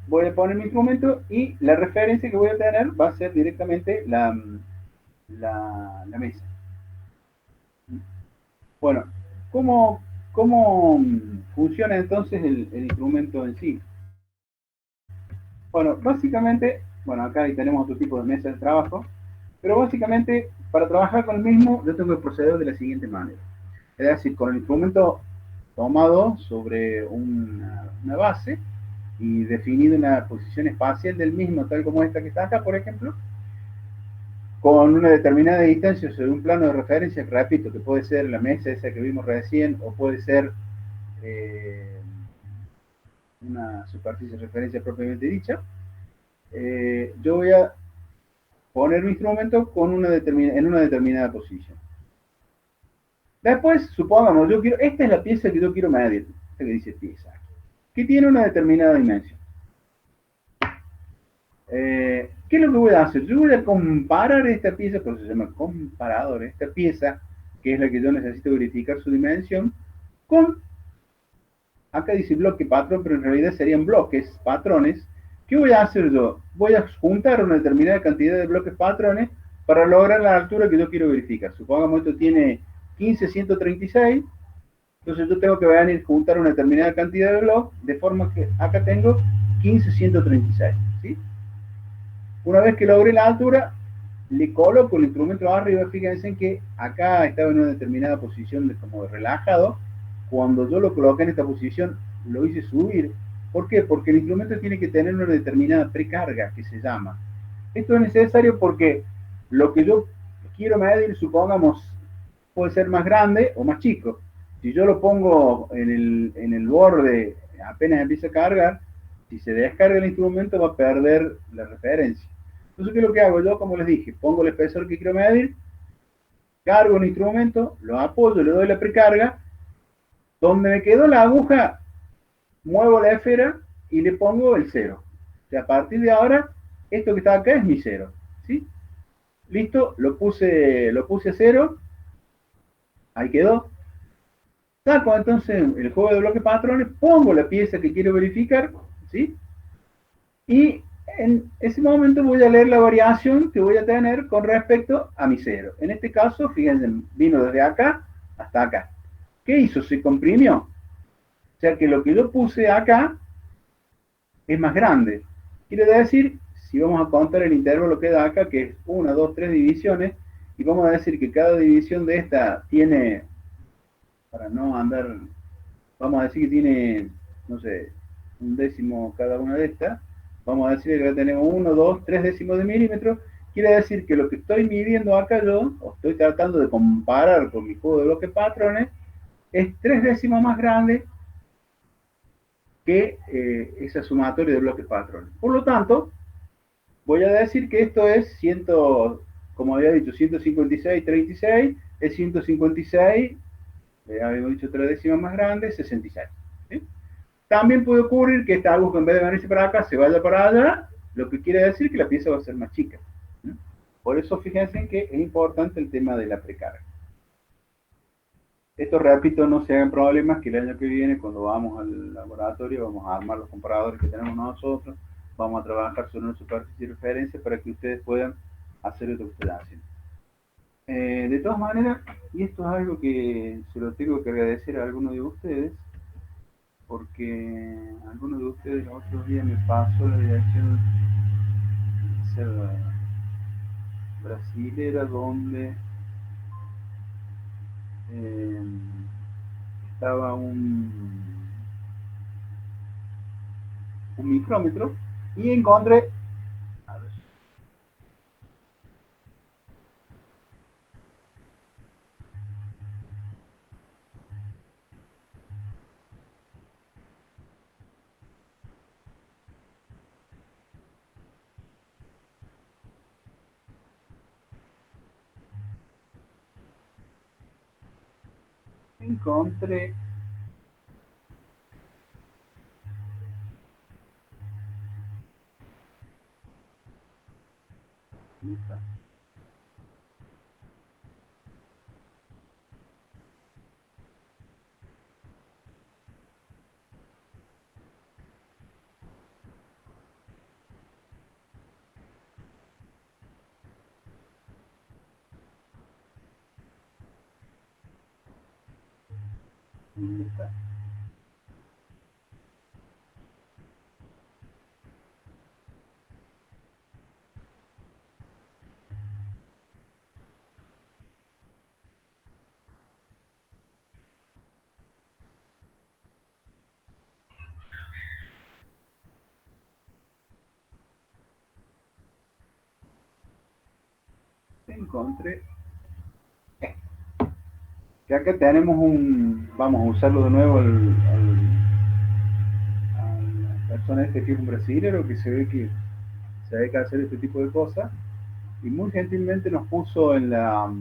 voy a poner mi instrumento y la referencia que voy a tener va a ser directamente la mesa. Bueno, ¿cómo funciona entonces el instrumento en sí? Bueno, básicamente, acá ahí tenemos otro tipo de mesa de trabajo, pero básicamente para trabajar con el mismo yo tengo que proceder de la siguiente manera. Es decir, con el instrumento tomado sobre una base y definido una posición espacial del mismo, tal como esta que está acá, por ejemplo, con una determinada distancia sobre un plano de referencia, que repito, que puede ser la mesa esa que vimos recién, o puede ser una superficie de referencia propiamente dicha. yo voy a poner mi instrumento en una determinada posición. Después, supongamos, esta es la pieza que yo quiero medir, esta que dice pieza, que tiene una determinada dimensión. ¿Qué es lo que voy a hacer? Yo voy a comparar esta pieza, por eso se llama comparador, esta pieza, que es la que yo necesito verificar su dimensión, con, acá dice bloque patrón, pero en realidad serían bloques, patrones. ¿Qué voy a hacer yo? Voy a juntar una determinada cantidad de bloques patrones para lograr la altura que yo quiero verificar. Supongamos esto tiene 15,136, entonces yo tengo que venir a juntar una determinada cantidad de bloques, de forma que acá tengo 15,136, ¿sí? Una vez que logré la altura, le coloco el instrumento arriba. Fíjense en que acá estaba en una determinada posición como de relajado. Cuando yo lo coloqué en esta posición, lo hice subir. ¿Por qué? Porque el instrumento tiene que tener una determinada precarga, que se llama. Esto es necesario porque lo que yo quiero medir, supongamos, puede ser más grande o más chico. Si yo lo pongo en el borde, apenas empieza a cargar, si se descarga el instrumento va a perder la referencia. Entonces, ¿qué es lo que hago? Yo, como les dije, pongo el espesor que quiero medir, cargo el instrumento, lo apoyo, le doy la precarga, donde me quedó la aguja, muevo la esfera y le pongo el 0. O sea, a partir de ahora, esto que está acá es mi 0, ¿sí? Listo, lo puse a 0, ahí quedó. Saco entonces el juego de bloques patrones, pongo la pieza que quiero verificar, ¿sí? Y en ese momento voy a leer la variación que voy a tener con respecto a mi 0. En este caso, fíjense, vino desde acá hasta acá. ¿Qué hizo? Se comprimió. O sea que lo que yo puse acá es más grande. Quiere decir, si vamos a contar el intervalo que da acá, que es 1, 2, 3 divisiones, y vamos a decir que cada división de esta tiene, para no andar, vamos a decir que tiene, no sé, un décimo cada una de estas. Vamos a decir que acá tenemos 1, 2, 3 décimos de milímetro. Quiere decir que lo que estoy midiendo acá yo, o estoy tratando de comparar con mi juego de bloques patrones, es 3 décimos más grande que esa sumatoria de bloques patrones. Por lo tanto, voy a decir que esto es como había dicho, 156,36, es 156, habíamos dicho 3 décimas más grande, 66. ¿Sí? También puede ocurrir que esta aguja, en vez de venirse para acá, se vaya para allá, lo que quiere decir que la pieza va a ser más chica. Por eso fíjense que es importante el tema de la precarga. Esto, repito, no se hagan problemas, que el año que viene, cuando vamos al laboratorio, vamos a armar los comparadores que tenemos nosotros, vamos a trabajar sobre una superficie de referencia para que ustedes puedan hacer lo que ustedes hacen. De todas maneras, y esto es algo que se lo tengo que agradecer a algunos de ustedes, porque algunos de ustedes los otros días me pasó la dirección de ser brasilera, donde estaba un micrómetro y encontré, a ver, encontré ¿dónde está? Encontré que acá tenemos vamos a usarlo de nuevo a la persona este que es un brasilero, que se ve que se dedica a hacer este tipo de cosas, y muy gentilmente nos puso en la...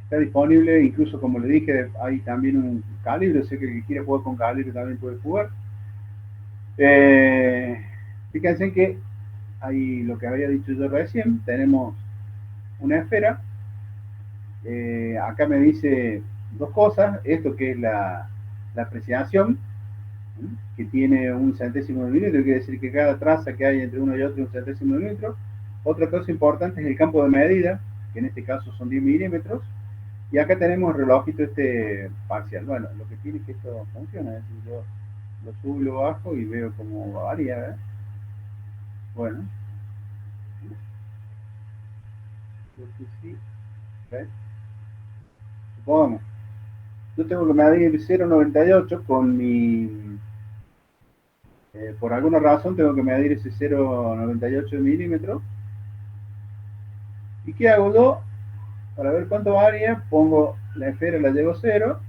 Está disponible, incluso como le dije, hay también un calibre, sé que el que quiere jugar con calibre también puede jugar. Fíjense que ahí lo que había dicho yo recién, tenemos una esfera. Acá me dice dos cosas, esto que es la apreciación, que tiene un centésimo de milímetro, quiere decir que cada traza que hay entre uno y otro es un centésimo de milímetro. Otra cosa importante es el campo de medida, que en este caso son 10 milímetros, y acá tenemos el relojito este parcial. Bueno, lo que tiene es que esto funciona, es decir, yo lo subo y lo bajo y veo cómo varía, ¿eh? Bueno, creo que sí, ¿ves? Supongamos, yo tengo que medir 0,98 con mi... por alguna razón tengo que medir ese 0,98 milímetros. ¿Y qué hago yo? Para ver cuánto varía, pongo la esfera, la llevo a 0,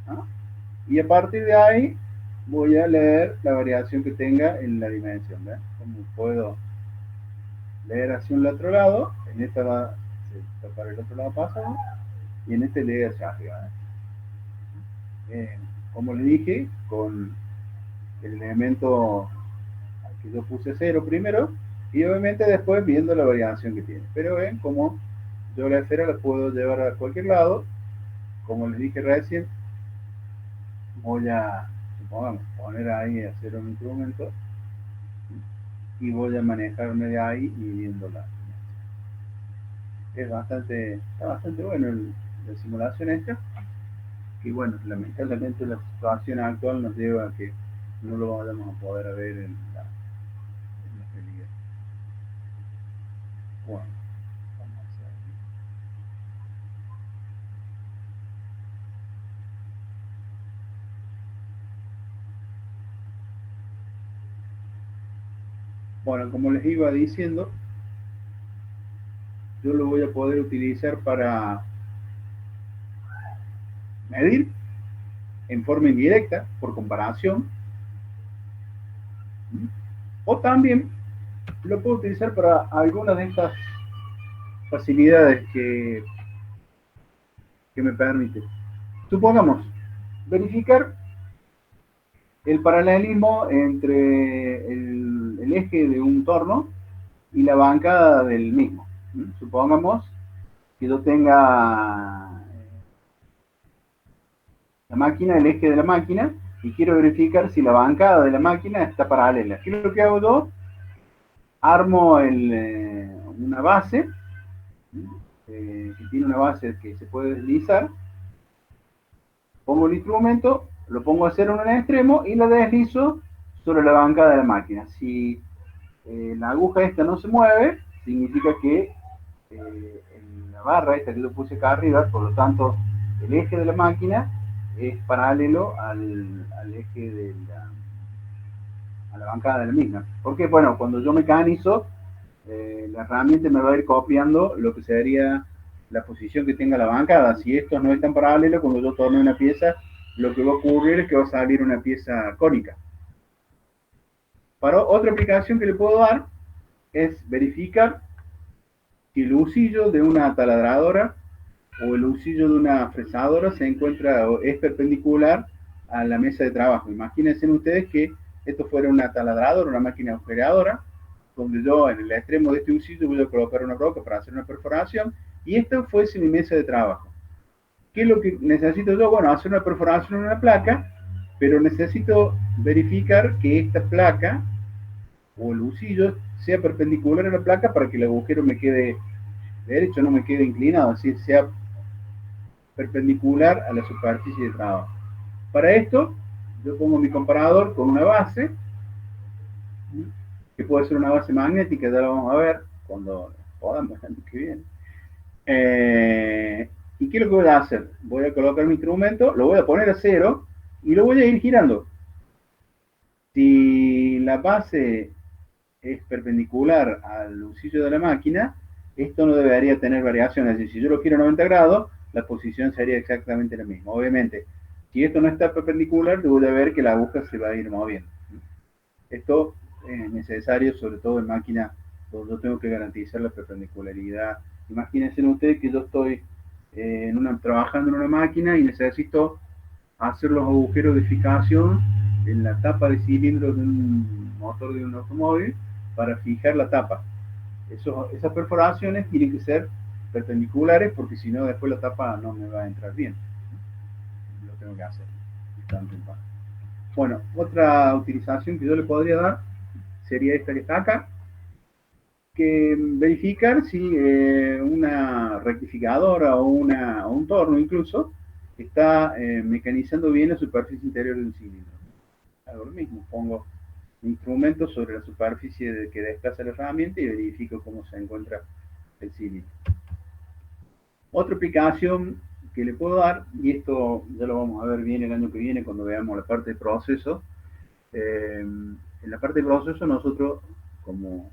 ¿no? Y a partir de ahí voy a leer la variación que tenga en la dimensión, ¿ves? Como puedo leer hacia un otro lado, en esta va para el otro lado pasado, y en este lee hacia arriba, ¿eh? Como le dije, con el elemento que yo puse 0 primero, y obviamente después viendo la variación que tiene. Pero ven como yo la esfera la puedo llevar a cualquier lado, como les dije recién, voy a, supongamos, poner ahí a 0 un instrumento, y voy a manejarme de ahí midiéndola. Está bastante bueno la simulación esta, y bueno, lamentablemente la situación actual nos lleva a que no lo vayamos a poder ver en la realidad. Bueno, vamos a hacer. Bueno, como les iba diciendo, yo lo voy a poder utilizar para medir en forma indirecta, por comparación, o también lo puedo utilizar para algunas de estas facilidades que me permite. Supongamos, verificar el paralelismo entre el eje de un torno y la bancada del mismo. Supongamos que yo tenga la máquina, el eje de la máquina, y quiero verificar si la bancada de la máquina está paralela. ¿Qué es lo que hago yo? Armo una base, que tiene una base que se puede deslizar, pongo el instrumento, lo pongo a 0 en el extremo y la deslizo sobre la bancada de la máquina. Si la aguja esta no se mueve, significa que en la barra esta que yo puse acá arriba, por lo tanto el eje de la máquina es paralelo al eje de a la bancada de la misma. Porque bueno, cuando yo mecanizo, la herramienta me va a ir copiando lo que sería la posición que tenga la bancada. Si estos no están paralelos, cuando yo torne una pieza, lo que va a ocurrir es que va a salir una pieza cónica. Para otra aplicación que le puedo dar es verificar si el husillo de una taladradora o el husillo de una fresadora se encuentra o es perpendicular a la mesa de trabajo. Imagínense ustedes que esto fuera una taladradora, una máquina agujereadora, donde yo en el extremo de este husillo voy a colocar una roca para hacer una perforación, y esta fuese mi mesa de trabajo. ¿Qué es lo que necesito yo? Bueno, hacer una perforación en una placa, pero necesito verificar que esta placa o el husillo sea perpendicular a la placa para que el agujero me quede derecho, no me quede inclinado, así sea perpendicular a la superficie de trabajo. Para esto, yo pongo mi comparador con una base, que puede ser una base magnética, ya lo vamos a ver cuando podamos, que viene. ¿Y qué es lo que voy a hacer? Voy a colocar mi instrumento, lo voy a poner a 0 y lo voy a ir girando. Si la base es perpendicular al husillo de la máquina, esto no debería tener variación. Es decir, si yo lo giro a 90 grados, la posición sería exactamente la misma. Obviamente, si esto no está perpendicular, yo voy a ver que la aguja se va a ir moviendo. Esto necesario, sobre todo en máquinas donde yo tengo que garantizar la perpendicularidad. Imagínense ustedes que yo estoy trabajando en una máquina y necesito hacer los agujeros de fijación en la tapa de cilindro de un motor de un automóvil para fijar la tapa. Esas perforaciones tienen que ser perpendiculares porque si no después la tapa no me va a entrar bien. Lo tengo que hacer. Bueno, otra utilización que yo le podría dar sería esta que está acá, que verificar si una rectificadora o un torno incluso está mecanizando bien la superficie interior del cilindro. Hago lo mismo, pongo instrumentos sobre la superficie que desplaza la herramienta y verifico cómo se encuentra el cilindro. Otra aplicación que le puedo dar, y esto ya lo vamos a ver bien el año que viene cuando veamos la parte de proceso. En la parte de proceso nosotros, como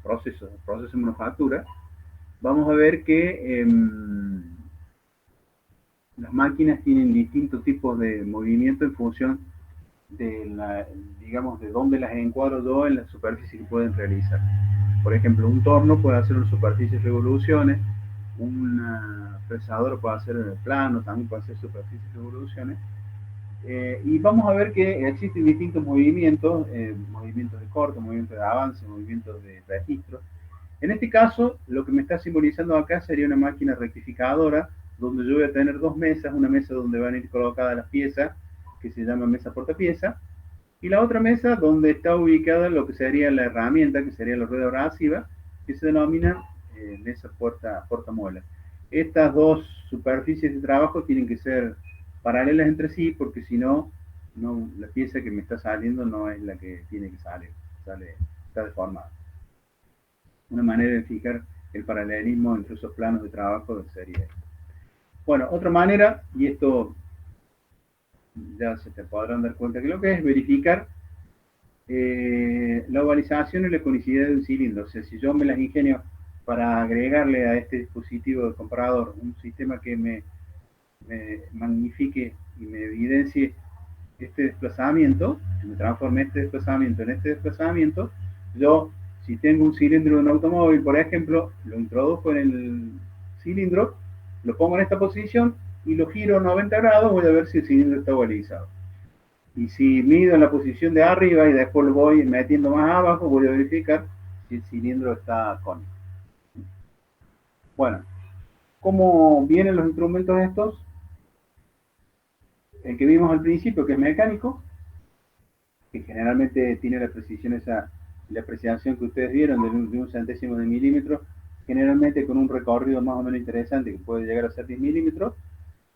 proceso de manufactura, vamos a ver que las máquinas tienen distintos tipos de movimiento en función de digamos, de dónde las encuadro yo en la superficie que pueden realizar. Por ejemplo, un torno puede hacer una superficie de revoluciones, una fresadora puede hacer en el plano, también puede hacer superficies de revoluciones. Y vamos a ver que existen distintos movimientos, movimientos de corte, movimientos de avance, movimientos de registro. En este caso, lo que me está simbolizando acá sería una máquina rectificadora, donde yo voy a tener dos mesas, una mesa donde van a ir colocadas las piezas, que se llama mesa portapieza, y la otra mesa donde está ubicada lo que sería la herramienta, que sería la rueda abrasiva, que se denomina mesa portamuela. Estas dos superficies de trabajo tienen que ser paralelas entre sí, porque si no, la pieza que me está saliendo no es la que tiene que salir, está deformada. Una manera de fijar el paralelismo entre esos planos de trabajo sería esto. Bueno, otra manera, y esto ya se te podrán dar cuenta que lo que es verificar la ovalización y la conicidad de un cilindro. O sea, si yo me las ingenio para agregarle a este dispositivo de comparador un sistema que me magnifique y me evidencie este desplazamiento, que me transforme este desplazamiento en este desplazamiento, yo, si tengo un cilindro de un automóvil, por ejemplo, lo introduzco en el cilindro, lo pongo en esta posición y lo giro 90 grados, voy a ver si el cilindro está ovalizado. Y si mido en la posición de arriba y después lo voy metiendo más abajo, voy a verificar si el cilindro está cónico. Bueno, ¿cómo vienen los instrumentos estos? El que vimos al principio, que es mecánico, que generalmente tiene la precisión la apreciación que ustedes vieron de un centésimo de milímetro, generalmente con un recorrido más o menos interesante que puede llegar a ser 10 milímetros.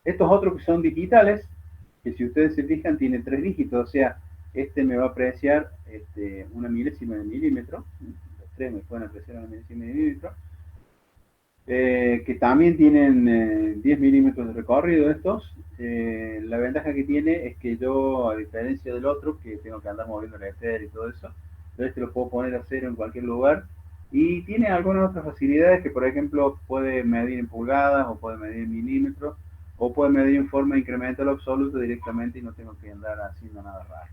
Estos otros que son digitales, que si ustedes se fijan tiene 3 dígitos, o sea, este me va a apreciar una milésima de milímetro, los 3 me pueden apreciar una milésima de milímetro, que también tienen 10 milímetros de recorrido estos. La ventaja que tiene es que yo, a diferencia del otro, que tengo que andar moviendo el estéreo y todo eso, yo lo puedo poner a cero en cualquier lugar, y tiene algunas otras facilidades que, por ejemplo, puede medir en pulgadas, o puede medir en milímetros, o puede medir en forma incremental o absoluta directamente y no tengo que andar haciendo nada raro.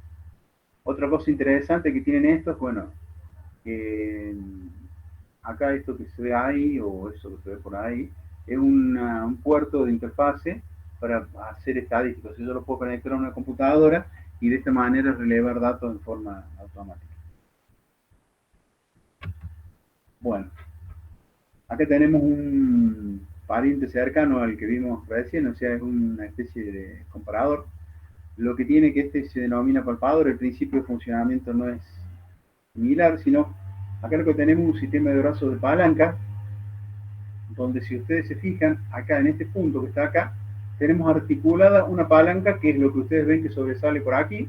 Otra cosa interesante que tienen estos, bueno, acá esto que se ve ahí, o eso que se ve por ahí, es un puerto de interfase para hacer estadísticas. Yo lo puedo conectar a una computadora y de esta manera relevar datos en forma automática. Bueno, acá tenemos un pariente cercano al que vimos recién, o sea, es una especie de comparador. Lo que tiene que se denomina palpador, el principio de funcionamiento no es similar, sino acá lo que tenemos es un sistema de brazos de palanca, donde si ustedes se fijan, acá en este punto que está acá, tenemos articulada una palanca, que es lo que ustedes ven que sobresale por aquí,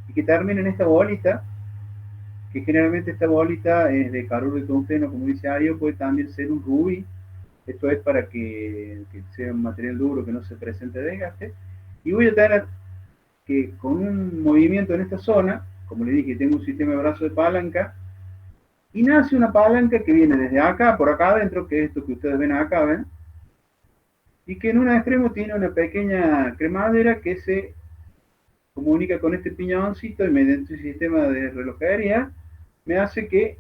y que termina en esta bolita, que generalmente esta bolita es de carburo de tungsteno, como dice Ario, puede también ser un rubí. Esto es para que sea un material duro, que no se presente desgaste. Y voy a tener que con un movimiento en esta zona, como le dije, tengo un sistema de brazo de palanca, y nace una palanca que viene desde acá, por acá adentro, que es esto que ustedes ven acá, ¿ven? Y que en un extremo tiene una pequeña cremadera que se comunica con este piñoncito y mediante un sistema de relojería me hace que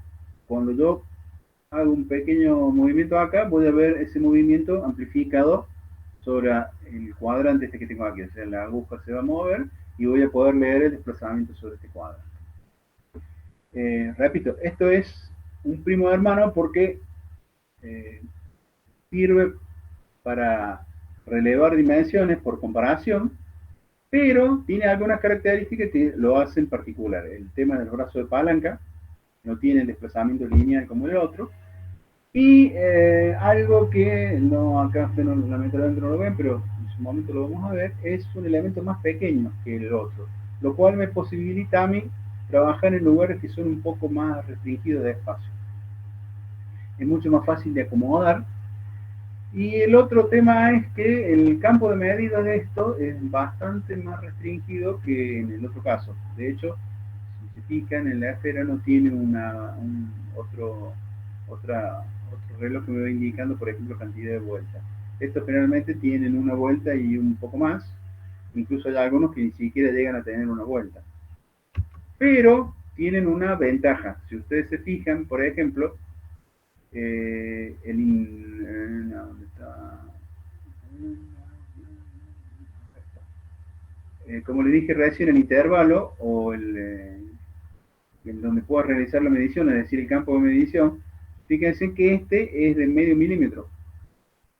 cuando yo hago un pequeño movimiento acá, voy a ver ese movimiento amplificado sobre el cuadrante este que tengo aquí. O sea, la aguja se va a mover y voy a poder leer el desplazamiento sobre este cuadrante. Repito, esto es un primo hermano porque sirve para relevar dimensiones por comparación, pero tiene algunas características que lo hacen particular. El tema del brazo de palanca no tiene el desplazamiento lineal como el otro. Y algo que no, acá no, lamentablemente no lo ven, pero en su momento lo vamos a ver, es un elemento más pequeño que el otro, lo cual me posibilita a mí trabajar en lugares que son un poco más restringidos de espacio. Es mucho más fácil de acomodar. Y el otro tema es que el campo de medida de esto es bastante más restringido que en el otro caso. De hecho, si se fijan, en la esfera no tiene otro reloj que me va indicando, por ejemplo, cantidad de vueltas. Estos generalmente tienen una vuelta y un poco más. Incluso hay algunos que ni siquiera llegan a tener una vuelta. Pero tienen una ventaja. Si ustedes se fijan, por ejemplo, ¿dónde está? Como le dije recién, el intervalo o en donde puedo realizar la medición, es decir, el campo de medición, fíjense que este es de medio milímetro.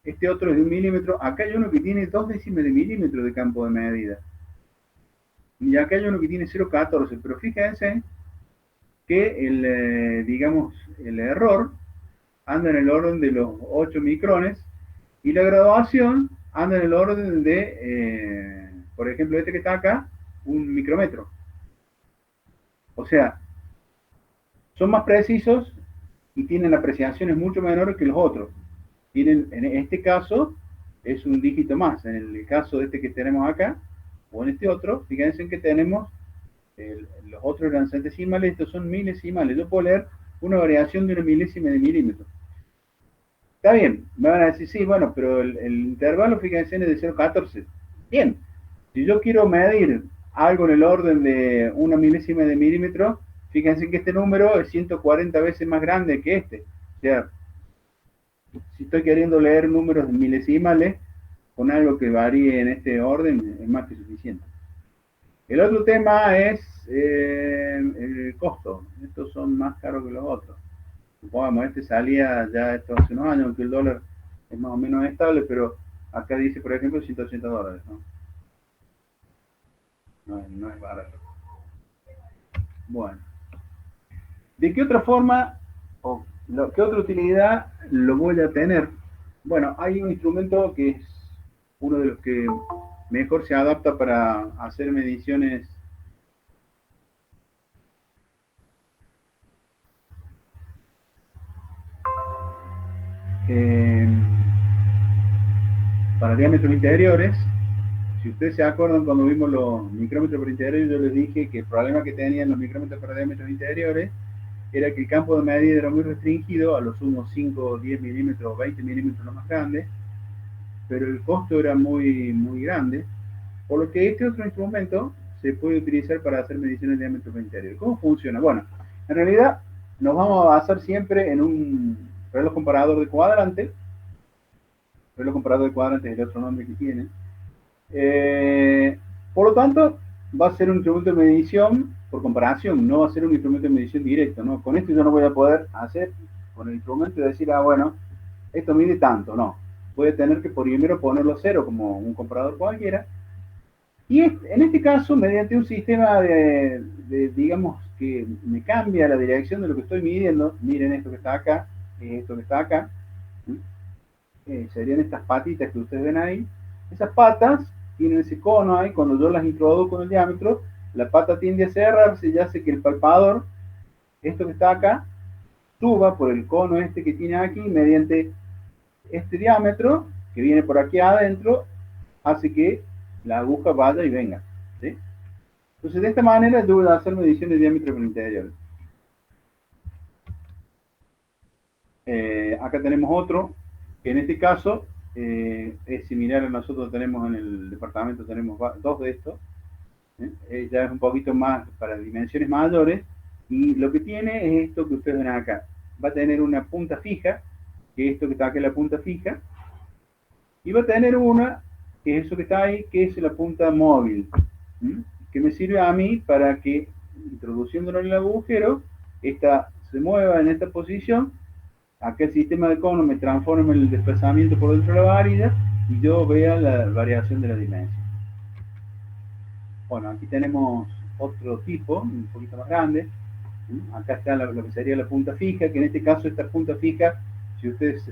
Este otro es de 1 milímetro. Acá hay uno que tiene 2 décimas de milímetro de campo de medida. Y acá hay uno que tiene 0,14. Pero fíjense que digamos, el error anda en el orden de los 8 micrones y la graduación anda en el orden de, por ejemplo, este que está acá, 1 micrómetro. O sea, son más precisos y tienen apreciaciones mucho menores que los otros. Tienen, en este caso, es un dígito más. En el caso de este que tenemos acá, o en este otro, fíjense que tenemos, los otros eran centesimales, estos son milesimales. Yo puedo leer una variación de 1 milésima de milímetro. Está bien, me van a decir, sí, bueno, pero el intervalo, fíjense, es de 0,14. Bien, si yo quiero medir algo en el orden de 1 milésima de milímetro, fíjense que este número es 140 veces más grande que este. O sea, si estoy queriendo leer números milesimales, con algo que varíe en este orden, es más que suficiente. El otro tema es el costo. Estos son más caros que los otros. Supongamos, este salía ya esto hace unos años, aunque el dólar es más o menos estable, pero acá dice, por ejemplo, $180, ¿no? No es barato. Bueno. ¿De qué otra forma o qué otra utilidad lo voy a tener? Bueno, hay un instrumento que es uno de los que mejor se adapta para hacer mediciones para diámetros interiores. Si ustedes se acuerdan, cuando vimos los micrómetros por interiores, yo les dije que el problema que tenían los micrómetros para diámetros interiores era que el campo de medida era muy restringido, a los sumos 5, 10 milímetros o 20 milímetros lo más grande, pero el costo era muy grande, por lo que este otro instrumento se puede utilizar para hacer mediciones de diámetros interiores. ¿Cómo funciona? Bueno, en realidad nos vamos a basar siempre en un reloj comparador de cuadrante. Reloj comparador de cuadrante es el otro nombre que tiene. Por lo tanto, va a ser un instrumento de medición por comparación, no va a ser un instrumento de medición directo, ¿no? Con esto yo no voy a poder hacer con el instrumento y decir, bueno, esto mide tanto, no. Voy a tener que primero ponerlo cero como un comparador cualquiera. Y en este caso, mediante un sistema digamos, que me cambia la dirección de lo que estoy midiendo, miren esto que está acá, esto que está acá, serían estas patitas que ustedes ven ahí. Esas patas tienen ese cono ahí, cuando yo las introduzco en el diámetro, la pata tiende a cerrarse y hace que el palpador, esto que está acá, suba por el cono este que tiene aquí, mediante este diámetro, que viene por aquí adentro, hace que la aguja vaya y venga, ¿sí? Entonces, de esta manera yo voy a hacer mediciones de diámetro por interior. Acá tenemos otro, que en este caso es similar a nosotros tenemos en el departamento, tenemos dos de estos. Ya es un poquito más para dimensiones mayores, y lo que tiene es esto que ustedes ven acá. Va a tener una punta fija, que es esto que está aquí, la punta fija, y va a tener una, que es eso que está ahí, que es la punta móvil, que me sirve a mí para que, introduciéndolo en el agujero, esta se mueva en esta posición. Acá el sistema de cono me transforma el desplazamiento por dentro de la varilla y yo vea la variación de la dimensión. Bueno, aquí tenemos otro tipo, un poquito más grande. Acá está lo que sería la punta fija, que en este caso esta punta fija, si ustedes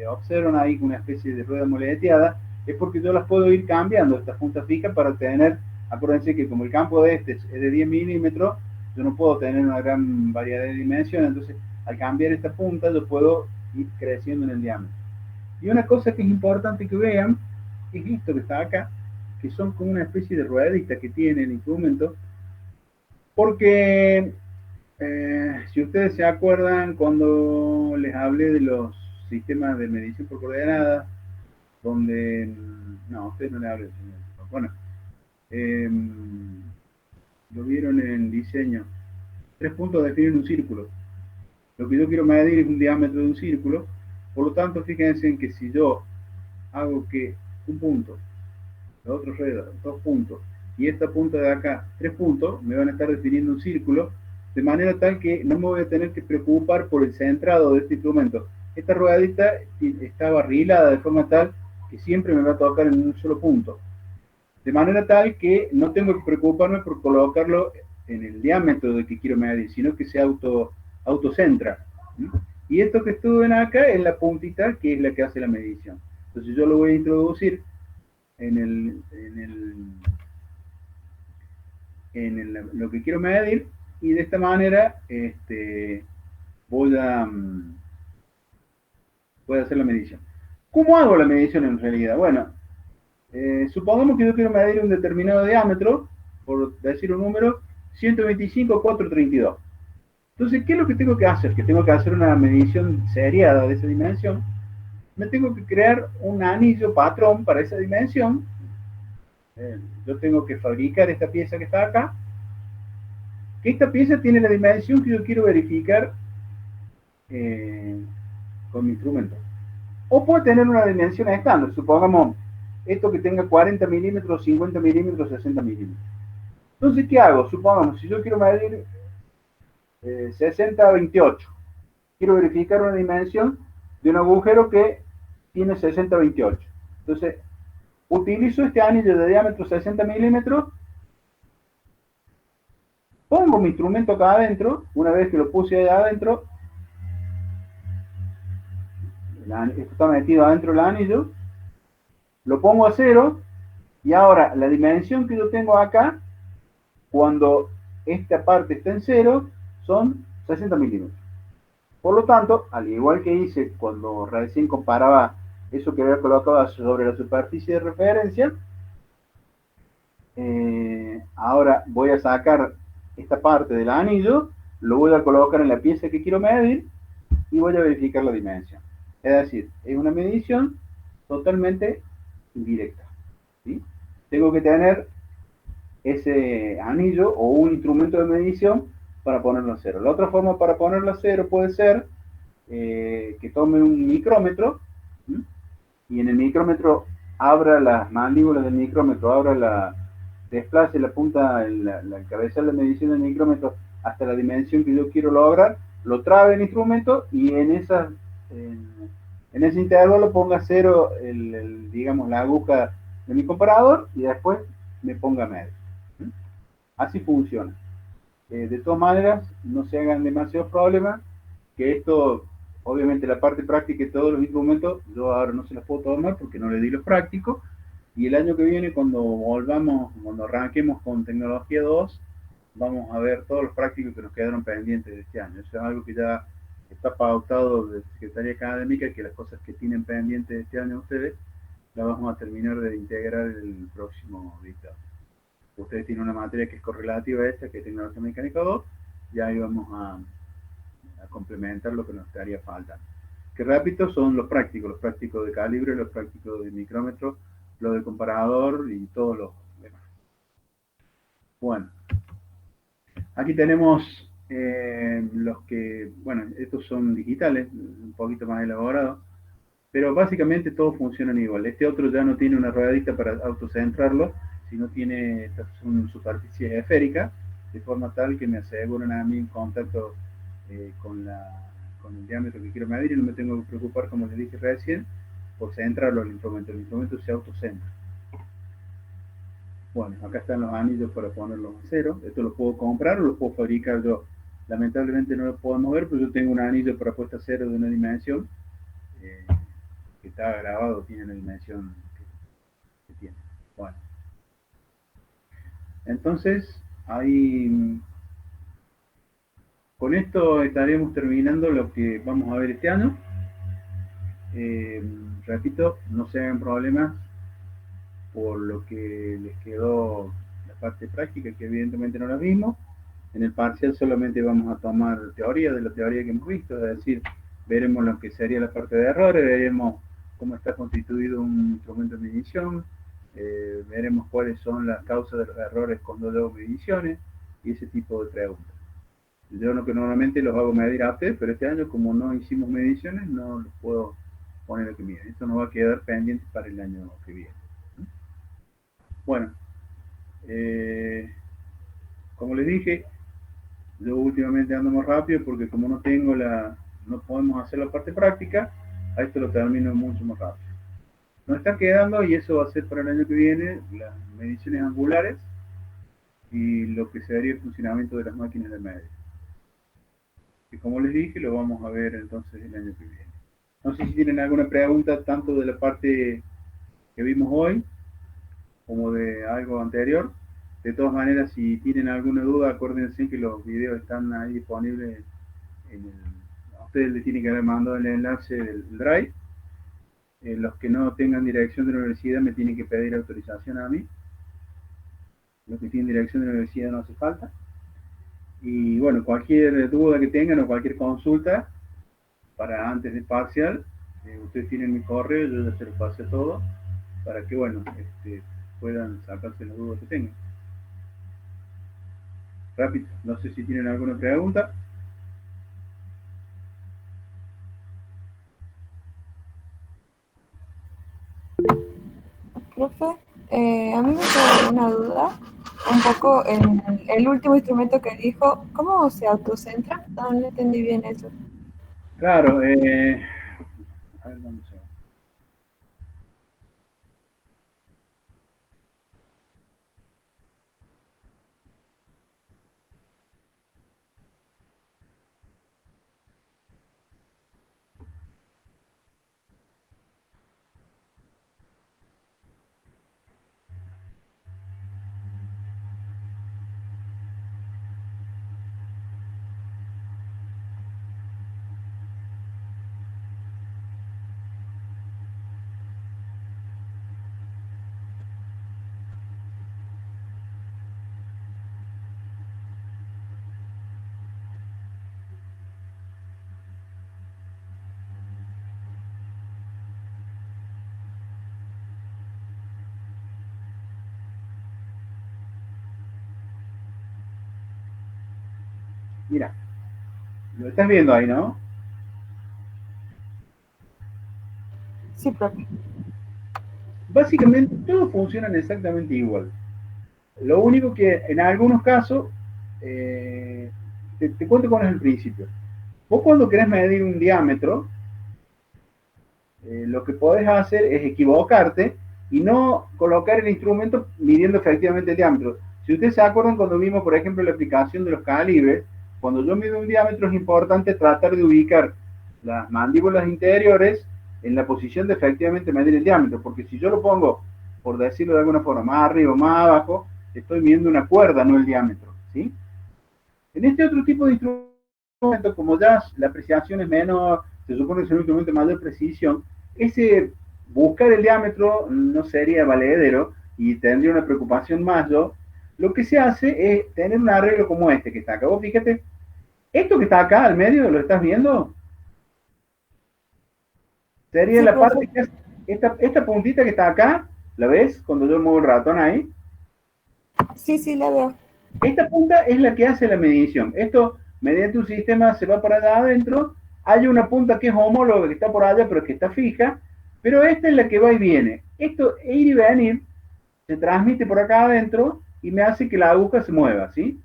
observan ahí una especie de rueda moleteada, es porque yo las puedo ir cambiando, estas puntas fijas, para tener, acuérdense que como el campo de este es de 10 milímetros, yo no puedo tener una gran variedad de dimensiones, entonces al cambiar esta punta yo puedo ir creciendo en el diámetro. Y una cosa que es importante que vean es esto que está acá, que son como una especie de ruedita que tiene el instrumento, porque si ustedes se acuerdan cuando les hablé de los sistemas de medición por coordenadas, donde, no, ustedes no les hablé, bueno, lo vieron en diseño, 3 puntos definen un círculo. Lo que yo quiero medir es un diámetro de un círculo, por lo tanto, fíjense en que si yo hago que un punto, la otra rueda, 2 puntos, y esta punta de acá, 3 puntos, me van a estar definiendo un círculo, de manera tal que no me voy a tener que preocupar por el centrado de este instrumento. Esta ruedita está barrilada de forma tal que siempre me va a tocar en un solo punto. De manera tal que no tengo que preocuparme por colocarlo en el diámetro de que quiero medir, sino que se autocentra. Y esto que ustedes ven acá es la puntita que es la que hace la medición. Entonces yo lo voy a introducir en lo que quiero medir, y de esta manera voy a hacer la medición. ¿Cómo hago la medición en realidad? Bueno, supongamos que yo quiero medir un determinado diámetro, por decir un número, 125,432. Entonces, ¿qué es lo que tengo que hacer? Que tengo que hacer una medición seriada de esa dimensión. Me tengo que crear un anillo patrón para esa dimensión. Yo tengo que fabricar esta pieza que está acá. Que esta pieza tiene la dimensión que yo quiero verificar con mi instrumento. O puede tener una dimensión estándar. Supongamos esto que tenga 40 milímetros, 50 milímetros, 60 milímetros. Entonces, ¿qué hago? Supongamos, si yo quiero medir 60 a 28, quiero verificar una dimensión de un agujero que tiene 60 a 28. Entonces, utilizo este anillo de diámetro 60 milímetros, pongo mi instrumento acá adentro, una vez que lo puse allá adentro, esto está metido adentro del anillo, lo pongo a 0, y ahora la dimensión que yo tengo acá, cuando esta parte está en 0, son 60 milímetros. Por lo tanto, al igual que hice cuando recién comparaba eso que había colocado sobre la superficie de referencia, ahora voy a sacar esta parte del anillo, lo voy a colocar en la pieza que quiero medir y voy a verificar la dimensión. Es decir, es una medición totalmente indirecta, ¿sí? Tengo que tener ese anillo o un instrumento de medición para ponerlo a 0. La otra forma para ponerlo a 0 puede ser que tome un micrómetro, ¿sí? Y en el micrómetro abra las mandíbulas del micrómetro, desplace la punta, la cabezal de medición del micrómetro hasta la dimensión que yo quiero lograr, lo trabe el instrumento y en ese intervalo ponga 0 digamos, la aguja de mi comparador y después me ponga medio. Así funciona. De todas maneras, no se hagan demasiados problemas, que esto, obviamente la parte práctica de todos los instrumentos, yo ahora no se las puedo tomar porque no le di los prácticos, y el año que viene cuando arranquemos con tecnología 2, vamos a ver todos los prácticos que nos quedaron pendientes de este año. Eso es algo que ya está pautado de Secretaría Académica, que las cosas que tienen pendientes de este año ustedes, las vamos a terminar de integrar el próximo dictado. Ustedes tienen una materia que es correlativa a esta, que es Tecnología Mecánica 2, y ahí vamos a complementar lo que nos estaría faltando. Que repito, son los prácticos de calibre, los prácticos de micrómetro, los de comparador y todos los demás. Bueno, aquí tenemos los que, bueno, estos son digitales, un poquito más elaborados, pero básicamente todos funcionan igual. Este otro ya no tiene una ruedita para autocentrarlo, sino tiene una superficie esférica, de forma tal que me aseguran a mí en contacto con el diámetro que quiero medir y no me tengo que preocupar, como les dije recién, por centrarlo al instrumento. El instrumento se autocentra. Bueno, acá están los anillos para ponerlos a cero. Esto lo puedo comprar o lo puedo fabricar yo. Lamentablemente no lo podemos ver, pero yo tengo un anillo para puesta a cero de una dimensión que está grabado, tiene la dimensión que tiene. Bueno, entonces ahí con esto estaremos terminando lo que vamos a ver este año. Repito, no se hagan problemas por lo que les quedó la parte práctica, que evidentemente no la vimos. En el parcial solamente vamos a tomar teoría de la teoría que hemos visto, es decir, veremos lo que sería la parte de errores, veremos cómo está constituido un instrumento de medición, veremos cuáles son las causas de los errores cuando hago mediciones y ese tipo de preguntas. Yo lo que normalmente los hago medir a ustedes, pero este año como no hicimos mediciones no los puedo poner aquí. Miren, esto nos va a quedar pendiente para el año que viene. Bueno, como les dije, yo últimamente ando más rápido porque como no podemos hacer la parte práctica, a esto lo termino mucho más rápido. Nos está quedando, y eso va a ser para el año que viene, las mediciones angulares y lo que sería el funcionamiento de las máquinas de medio. Que como les dije, lo vamos a ver entonces el año que viene. No sé si tienen alguna pregunta tanto de la parte que vimos hoy como de algo anterior. De todas maneras, si tienen alguna duda, acuérdense que los videos están ahí disponibles. A ustedes les tienen que haber mandado el enlace del Drive. Los que no tengan dirección de la universidad me tienen que pedir autorización a mí. Los que tienen dirección de la universidad no hace falta. Y bueno, cualquier duda que tengan o cualquier consulta para antes del parcial, ustedes tienen mi correo, yo ya se los pasé todo, para que bueno, puedan sacarse las dudas que tengan. Rápido, no sé si tienen alguna pregunta. Profe, a mí me quedó una duda, un poco en el último instrumento que dijo, ¿cómo se autocentra? No entendí bien eso. Claro, a ver, vamos a ver. Mira, lo estás viendo ahí, ¿no? Sí, profe. Básicamente todos funcionan exactamente igual. Lo único que en algunos casos, te cuento cuál es el principio. Vos cuando querés medir un diámetro, lo que podés hacer es equivocarte y no colocar el instrumento midiendo efectivamente el diámetro. Si ustedes se acuerdan cuando vimos, por ejemplo, la aplicación de los calibres, cuando yo mido un diámetro es importante tratar de ubicar las mandíbulas interiores en la posición de efectivamente medir el diámetro, porque si yo lo pongo, por decirlo de alguna forma, más arriba o más abajo, estoy midiendo una cuerda, no el diámetro, ¿sí? En este otro tipo de instrumento, como ya la apreciación es menor, se supone que es un instrumento de mayor precisión, ese buscar el diámetro no sería valedero y tendría una preocupación mayor. Lo que se hace es tener un arreglo como este que está acá. Vos fíjate, esto que está acá al medio, ¿lo estás viendo? Sería Sí, la profe. parte que es esta puntita que está acá, ¿la ves? Cuando yo muevo el ratón ahí. Sí, la veo. Esta punta es la que hace la medición. Esto, mediante un sistema, se va para allá adentro. Hay una punta que es homóloga, que está por allá, pero que está fija. Pero esta es la que va y viene. Esto, ir y venir, se transmite por acá adentro y me hace que la aguja se mueva, ¿sí?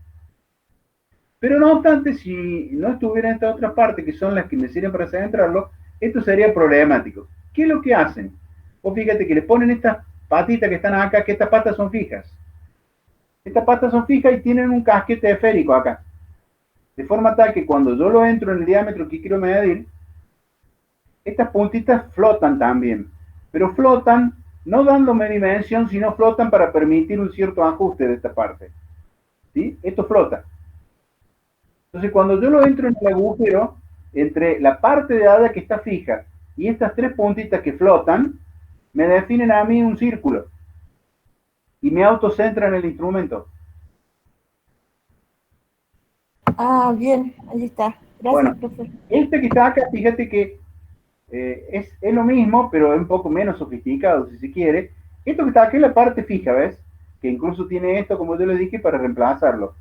Pero no obstante, si no estuviera en esta otra parte, que son las que me sirven para centrarlo, esto sería problemático. ¿Qué es lo que hacen? Vos fíjate que le ponen estas patitas que están acá, que estas patas son fijas. Estas patas son fijas y tienen un casquete esférico acá. De forma tal que cuando yo lo entro en el diámetro que quiero medir, estas puntitas flotan también. Pero flotan no dándome dimensión, sino flotan para permitir un cierto ajuste de esta parte. ¿Sí? Esto flota. Entonces, cuando yo lo entro en el agujero, entre la parte de allá que está fija y estas tres puntitas que flotan, me definen a mí un círculo y me autocentra en el instrumento. Ah, bien, ahí está. Gracias, Bueno, profesor. este que está acá, fíjate que es lo mismo, pero es un poco menos sofisticado, si se quiere. Esto que está aquí es la parte fija, ¿ves? Que incluso tiene esto, como yo le dije, para reemplazarlo.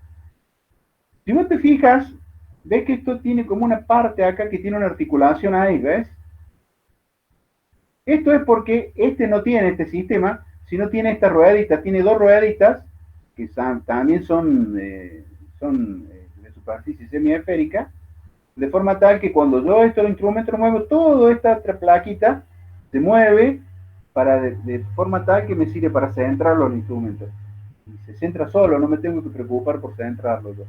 Si vos te fijas, ves que esto tiene como una parte acá que tiene una articulación ahí, ¿ves? Esto es porque este no tiene este sistema, sino tiene esta ruedita, tiene dos rueditas que también son de superficie semiesférica, de forma tal que cuando yo esto instrumento lo muevo, toda esta plaquita se mueve de forma tal que me sirve para centrar los instrumentos. Y se centra solo, no me tengo que preocupar por centrarlo yo.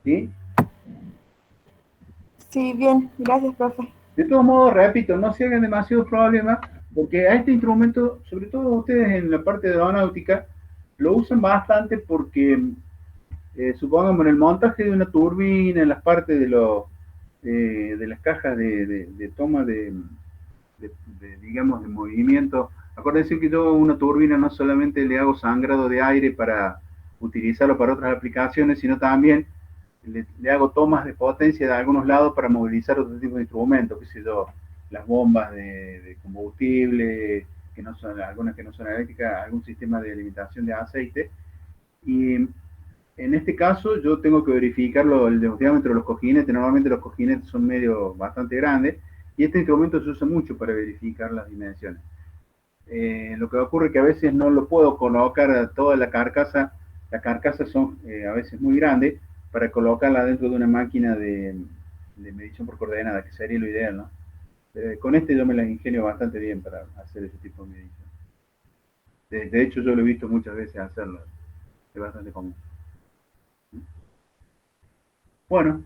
¿Sí? Sí, bien, gracias, profe. De todos modos, repito, no se hagan demasiados problemas, porque a este instrumento, sobre todo ustedes en la parte de aeronáutica, lo usan bastante porque, supongamos, en el montaje de una turbina, en las partes de las cajas de toma digamos, de movimiento. Acuérdense que yo una turbina no solamente le hago sangrado de aire para utilizarlo para otras aplicaciones, sino también le hago tomas de potencia de algunos lados para movilizar otro tipo de instrumentos, qué sé yo, las bombas de combustible, que no son, algunas que no son eléctricas, algún sistema de alimentación de aceite. Y en este caso yo tengo que verificar el diámetro de los cojinetes. Normalmente los cojinetes son bastante grandes, y este instrumento se usa mucho para verificar las dimensiones. Lo que ocurre es que a veces no lo puedo colocar a toda la carcasa. Las carcasas son a veces muy grandes para colocarla dentro de una máquina de medición por coordenada, que sería lo ideal, ¿no? Con este yo me las ingenio bastante bien para hacer ese tipo de medición. De hecho, yo lo he visto muchas veces hacerlo. Es bastante común. Bueno,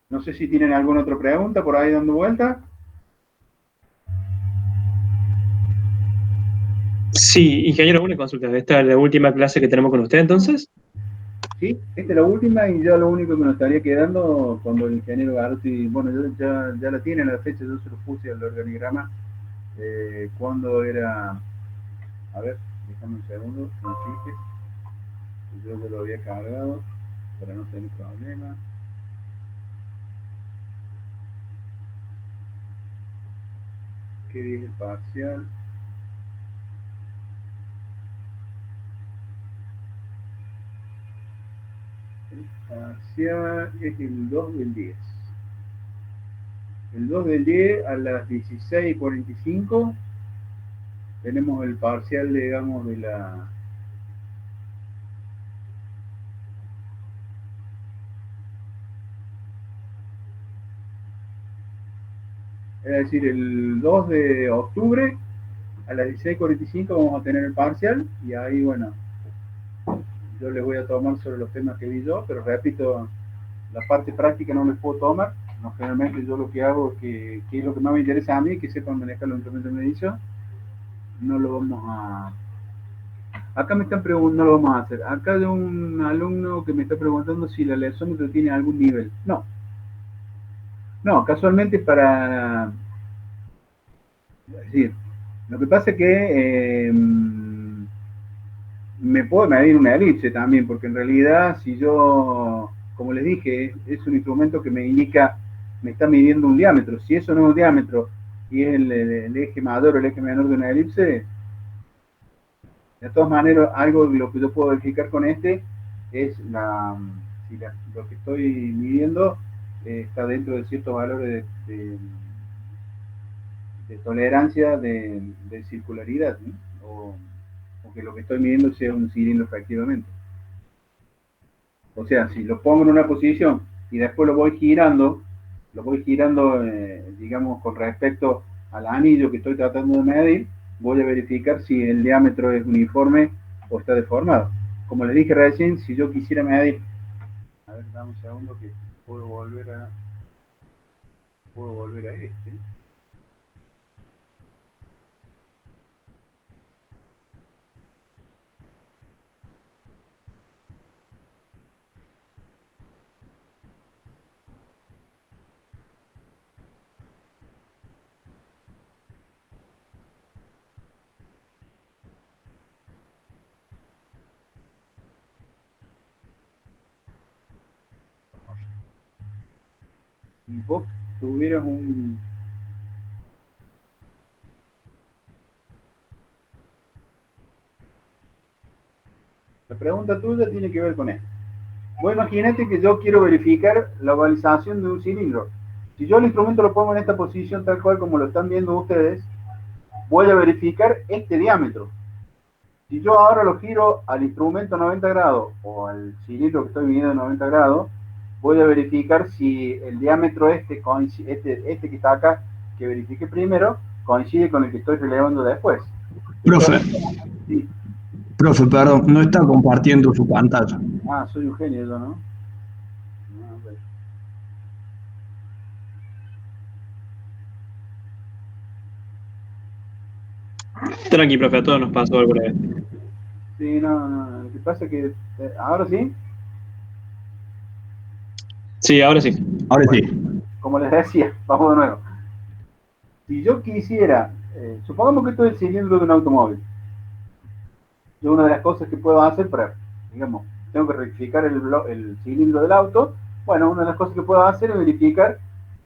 no sé si tienen alguna otra pregunta por ahí dando vuelta. Sí, ingeniero, una consulta. ¿Esta es la última clase que tenemos con usted entonces? Sí, esta es la última, y ya lo único que nos estaría quedando cuando el ingeniero Garotti, bueno, ya la tiene la fecha, yo se lo puse al organigrama, cuando era, a ver, déjame un segundo, no fije, yo ya lo había cargado para no tener problemas. ¿Qué día es el parcial? El parcial es el 2 del 10. El 2 del 10 a las 16:45 tenemos el parcial, digamos, de la... Es decir, el 2 de octubre a las 16:45 vamos a tener el parcial, y ahí, bueno, yo les voy a tomar sobre los temas que vi yo, pero repito, la parte práctica no les puedo tomar. No, generalmente yo lo que hago es que es lo que más me interesa a mí, que sepan manejar los instrumentos de medición. No lo vamos a... Acá me están preguntando, no lo vamos a hacer. Acá de un alumno que me está preguntando si la lesómetro tiene algún nivel. No. No, casualmente para... Es decir, lo que pasa es que me puedo medir una elipse también, porque en realidad si yo, como les dije, es un instrumento que me indica, me está midiendo un diámetro. Si eso no es un diámetro y es el eje mayor o el eje menor de una elipse, De todas maneras, algo de lo que yo puedo verificar con este es si lo que estoy midiendo está dentro de ciertos valores de tolerancia de circularidad, ¿no? O que lo que estoy midiendo sea un cilindro efectivamente. O sea, si lo pongo en una posición y después lo voy girando, digamos, con respecto al anillo que estoy tratando de medir, voy a verificar si el diámetro es uniforme o está deformado. Como les dije recién, si yo quisiera medir, a ver, dame un segundo que puedo volver a este. Y vos tuvieras un... La pregunta tuya tiene que ver con esto. Vos imagínate que yo quiero verificar la ovalización de un cilindro. Si yo el instrumento lo pongo en esta posición tal cual como lo están viendo ustedes, voy a verificar este diámetro. Si yo ahora lo giro al instrumento 90 grados o al cilindro que estoy midiendo 90 grados, voy a verificar si el diámetro este que está acá, que verifique primero, coincide con el que estoy relevando después. Profe, Sí. profe, perdón, no está compartiendo su pantalla. Ah, soy un genio yo, ¿no? Tranqui, profe, a todos nos pasó alguna vez. Sí, no. Lo que pasa es que... ¿Ahora sí? Sí, ahora sí. Ahora sí. Como les decía, vamos de nuevo. Si yo quisiera... supongamos que esto es el cilindro de un automóvil. Yo una de las cosas que puedo hacer para... Digamos, tengo que rectificar el cilindro del auto. Bueno, una de las cosas que puedo hacer es verificar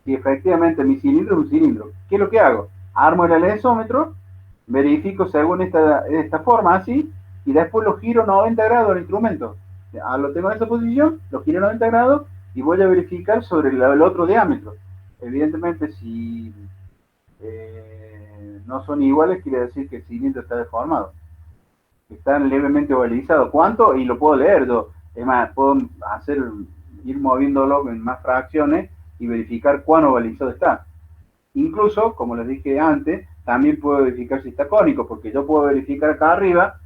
si efectivamente mi cilindro es un cilindro. ¿Qué es lo que hago? Armo el alensómetro, verifico según esta forma, así, y después lo giro 90 grados al instrumento. Lo tengo en esa posición, lo giro 90 grados y voy a verificar sobre el otro diámetro. Evidentemente, si no son iguales, quiere decir que el cilindro está deformado. Están levemente ovalizados. ¿Cuánto? Y lo puedo leer yo. Es más, puedo ir moviéndolo en más fracciones y verificar cuán ovalizado está. Incluso, como les dije antes, también puedo verificar si está cónico, porque yo puedo verificar acá arriba,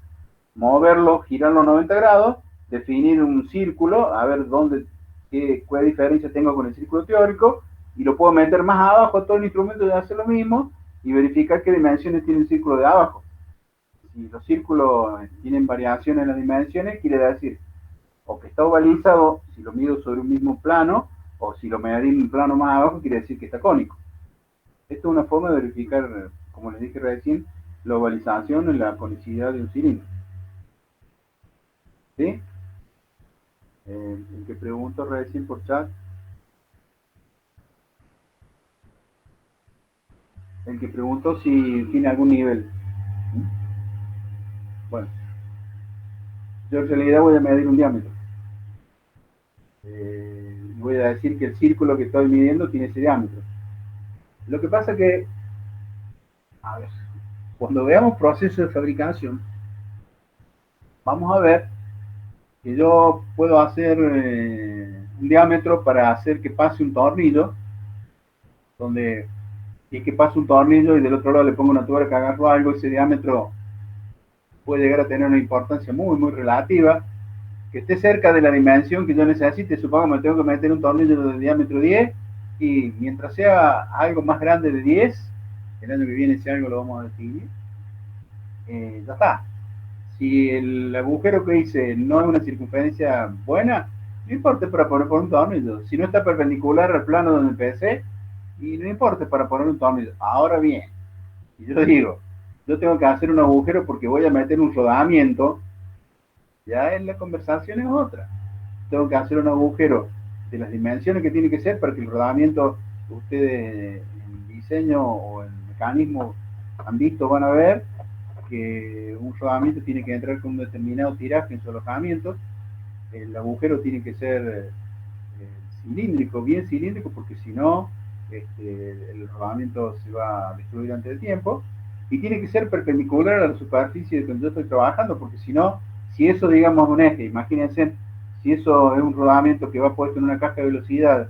moverlo, girarlo 90 grados, definir un círculo, a ver qué diferencia tengo con el círculo teórico, y lo puedo meter más abajo a todo el instrumento y hacer lo mismo, y verificar qué dimensiones tiene el círculo de abajo. Si los círculos tienen variaciones en las dimensiones, quiere decir o que está ovalizado si lo mido sobre un mismo plano, o si lo medí en un plano más abajo, quiere decir que está cónico. Esto es una forma de verificar, como les dije recién, la ovalización en la conicidad de un cilindro. ¿Sí? El que preguntó recién por chat. El que preguntó si tiene algún nivel. Bueno, yo en realidad voy a medir un diámetro. Voy a decir que el círculo que estoy midiendo tiene ese diámetro. Lo que pasa que, a ver, cuando veamos proceso de fabricación, vamos a ver que yo puedo hacer un diámetro para hacer que pase un tornillo, donde si es que pase un tornillo y del otro lado le pongo una tuerca que agarro algo, ese diámetro puede llegar a tener una importancia muy, muy relativa, que esté cerca de la dimensión que yo necesite. Supongo que me tengo que meter un tornillo de diámetro 10, y mientras sea algo más grande de 10, el año que viene ese algo lo vamos a definir, ya está. Si el agujero que hice no es una circunferencia buena, no importa para poner por un tornillo. Si no está perpendicular al plano donde empecé, y no importa para poner un tornillo. Ahora bien, y yo digo, yo tengo que hacer un agujero porque voy a meter un rodamiento, ya en la conversación es otra. Tengo que hacer un agujero de las dimensiones que tiene que ser para que el rodamiento, ustedes en diseño o en mecanismo han visto, van a ver que un rodamiento tiene que entrar con un determinado tiraje en su alojamiento. El agujero tiene que ser cilíndrico, bien cilíndrico, porque si no, el rodamiento se va a destruir antes del tiempo. Y tiene que ser perpendicular a la superficie de donde yo estoy trabajando, porque si no, si eso, digamos, es un eje, imagínense, si eso es un rodamiento que va puesto en una caja de velocidad,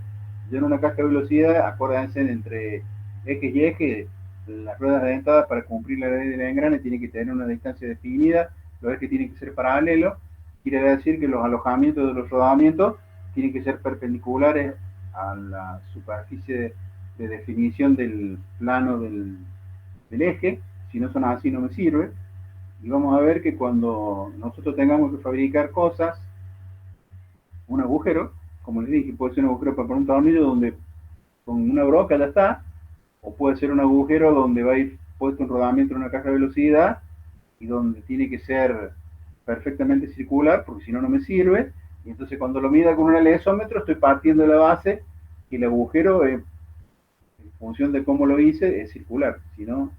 yo en una caja de velocidad, acuérdense, entre ejes y ejes, las ruedas dentadas para cumplir la ley del engrane tienen que tener una distancia definida, los ejes tienen que ser paralelos, quiere decir que los alojamientos de los rodamientos tienen que ser perpendiculares a la superficie de definición del plano del eje. Si no son así no me sirve. Y vamos a ver que cuando nosotros tengamos que fabricar cosas, un agujero, como les dije, puede ser un agujero para poner un tornillo donde con una broca ya está, o puede ser un agujero donde va a ir puesto un rodamiento en una caja de velocidad y donde tiene que ser perfectamente circular, porque si no, no me sirve. Y entonces cuando lo mida con un lesómetro estoy partiendo de la base que el agujero, en función de cómo lo hice, es circular. Si no,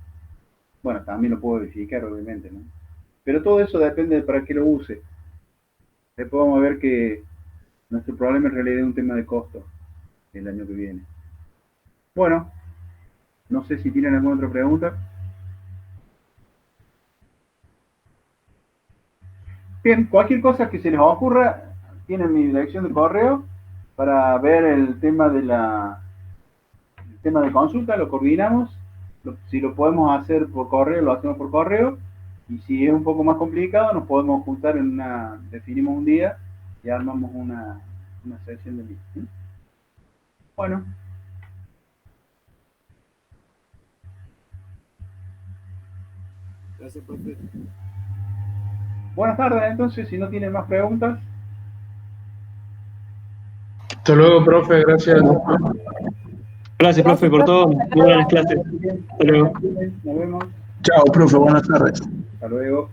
bueno, también lo puedo verificar, obviamente, ¿no? Pero todo eso depende de para qué lo use. Después vamos a ver que nuestro problema en realidad es un tema de costo el año que viene. Bueno, no sé si tienen alguna otra pregunta. Bien, cualquier cosa que se les ocurra, tienen mi dirección de correo para ver el tema de consulta, lo coordinamos. Si lo podemos hacer por correo, lo hacemos por correo. Y si es un poco más complicado, nos podemos juntar definimos un día y armamos una sesión de meeting. Bueno. Gracias, profe. Buenas tardes, entonces, si no tienen más preguntas. Hasta luego, profe, gracias. Gracias, profe, por todo. Muy buenas clases. Hasta luego. Nos vemos. Chao, profe, buenas tardes. Hasta luego.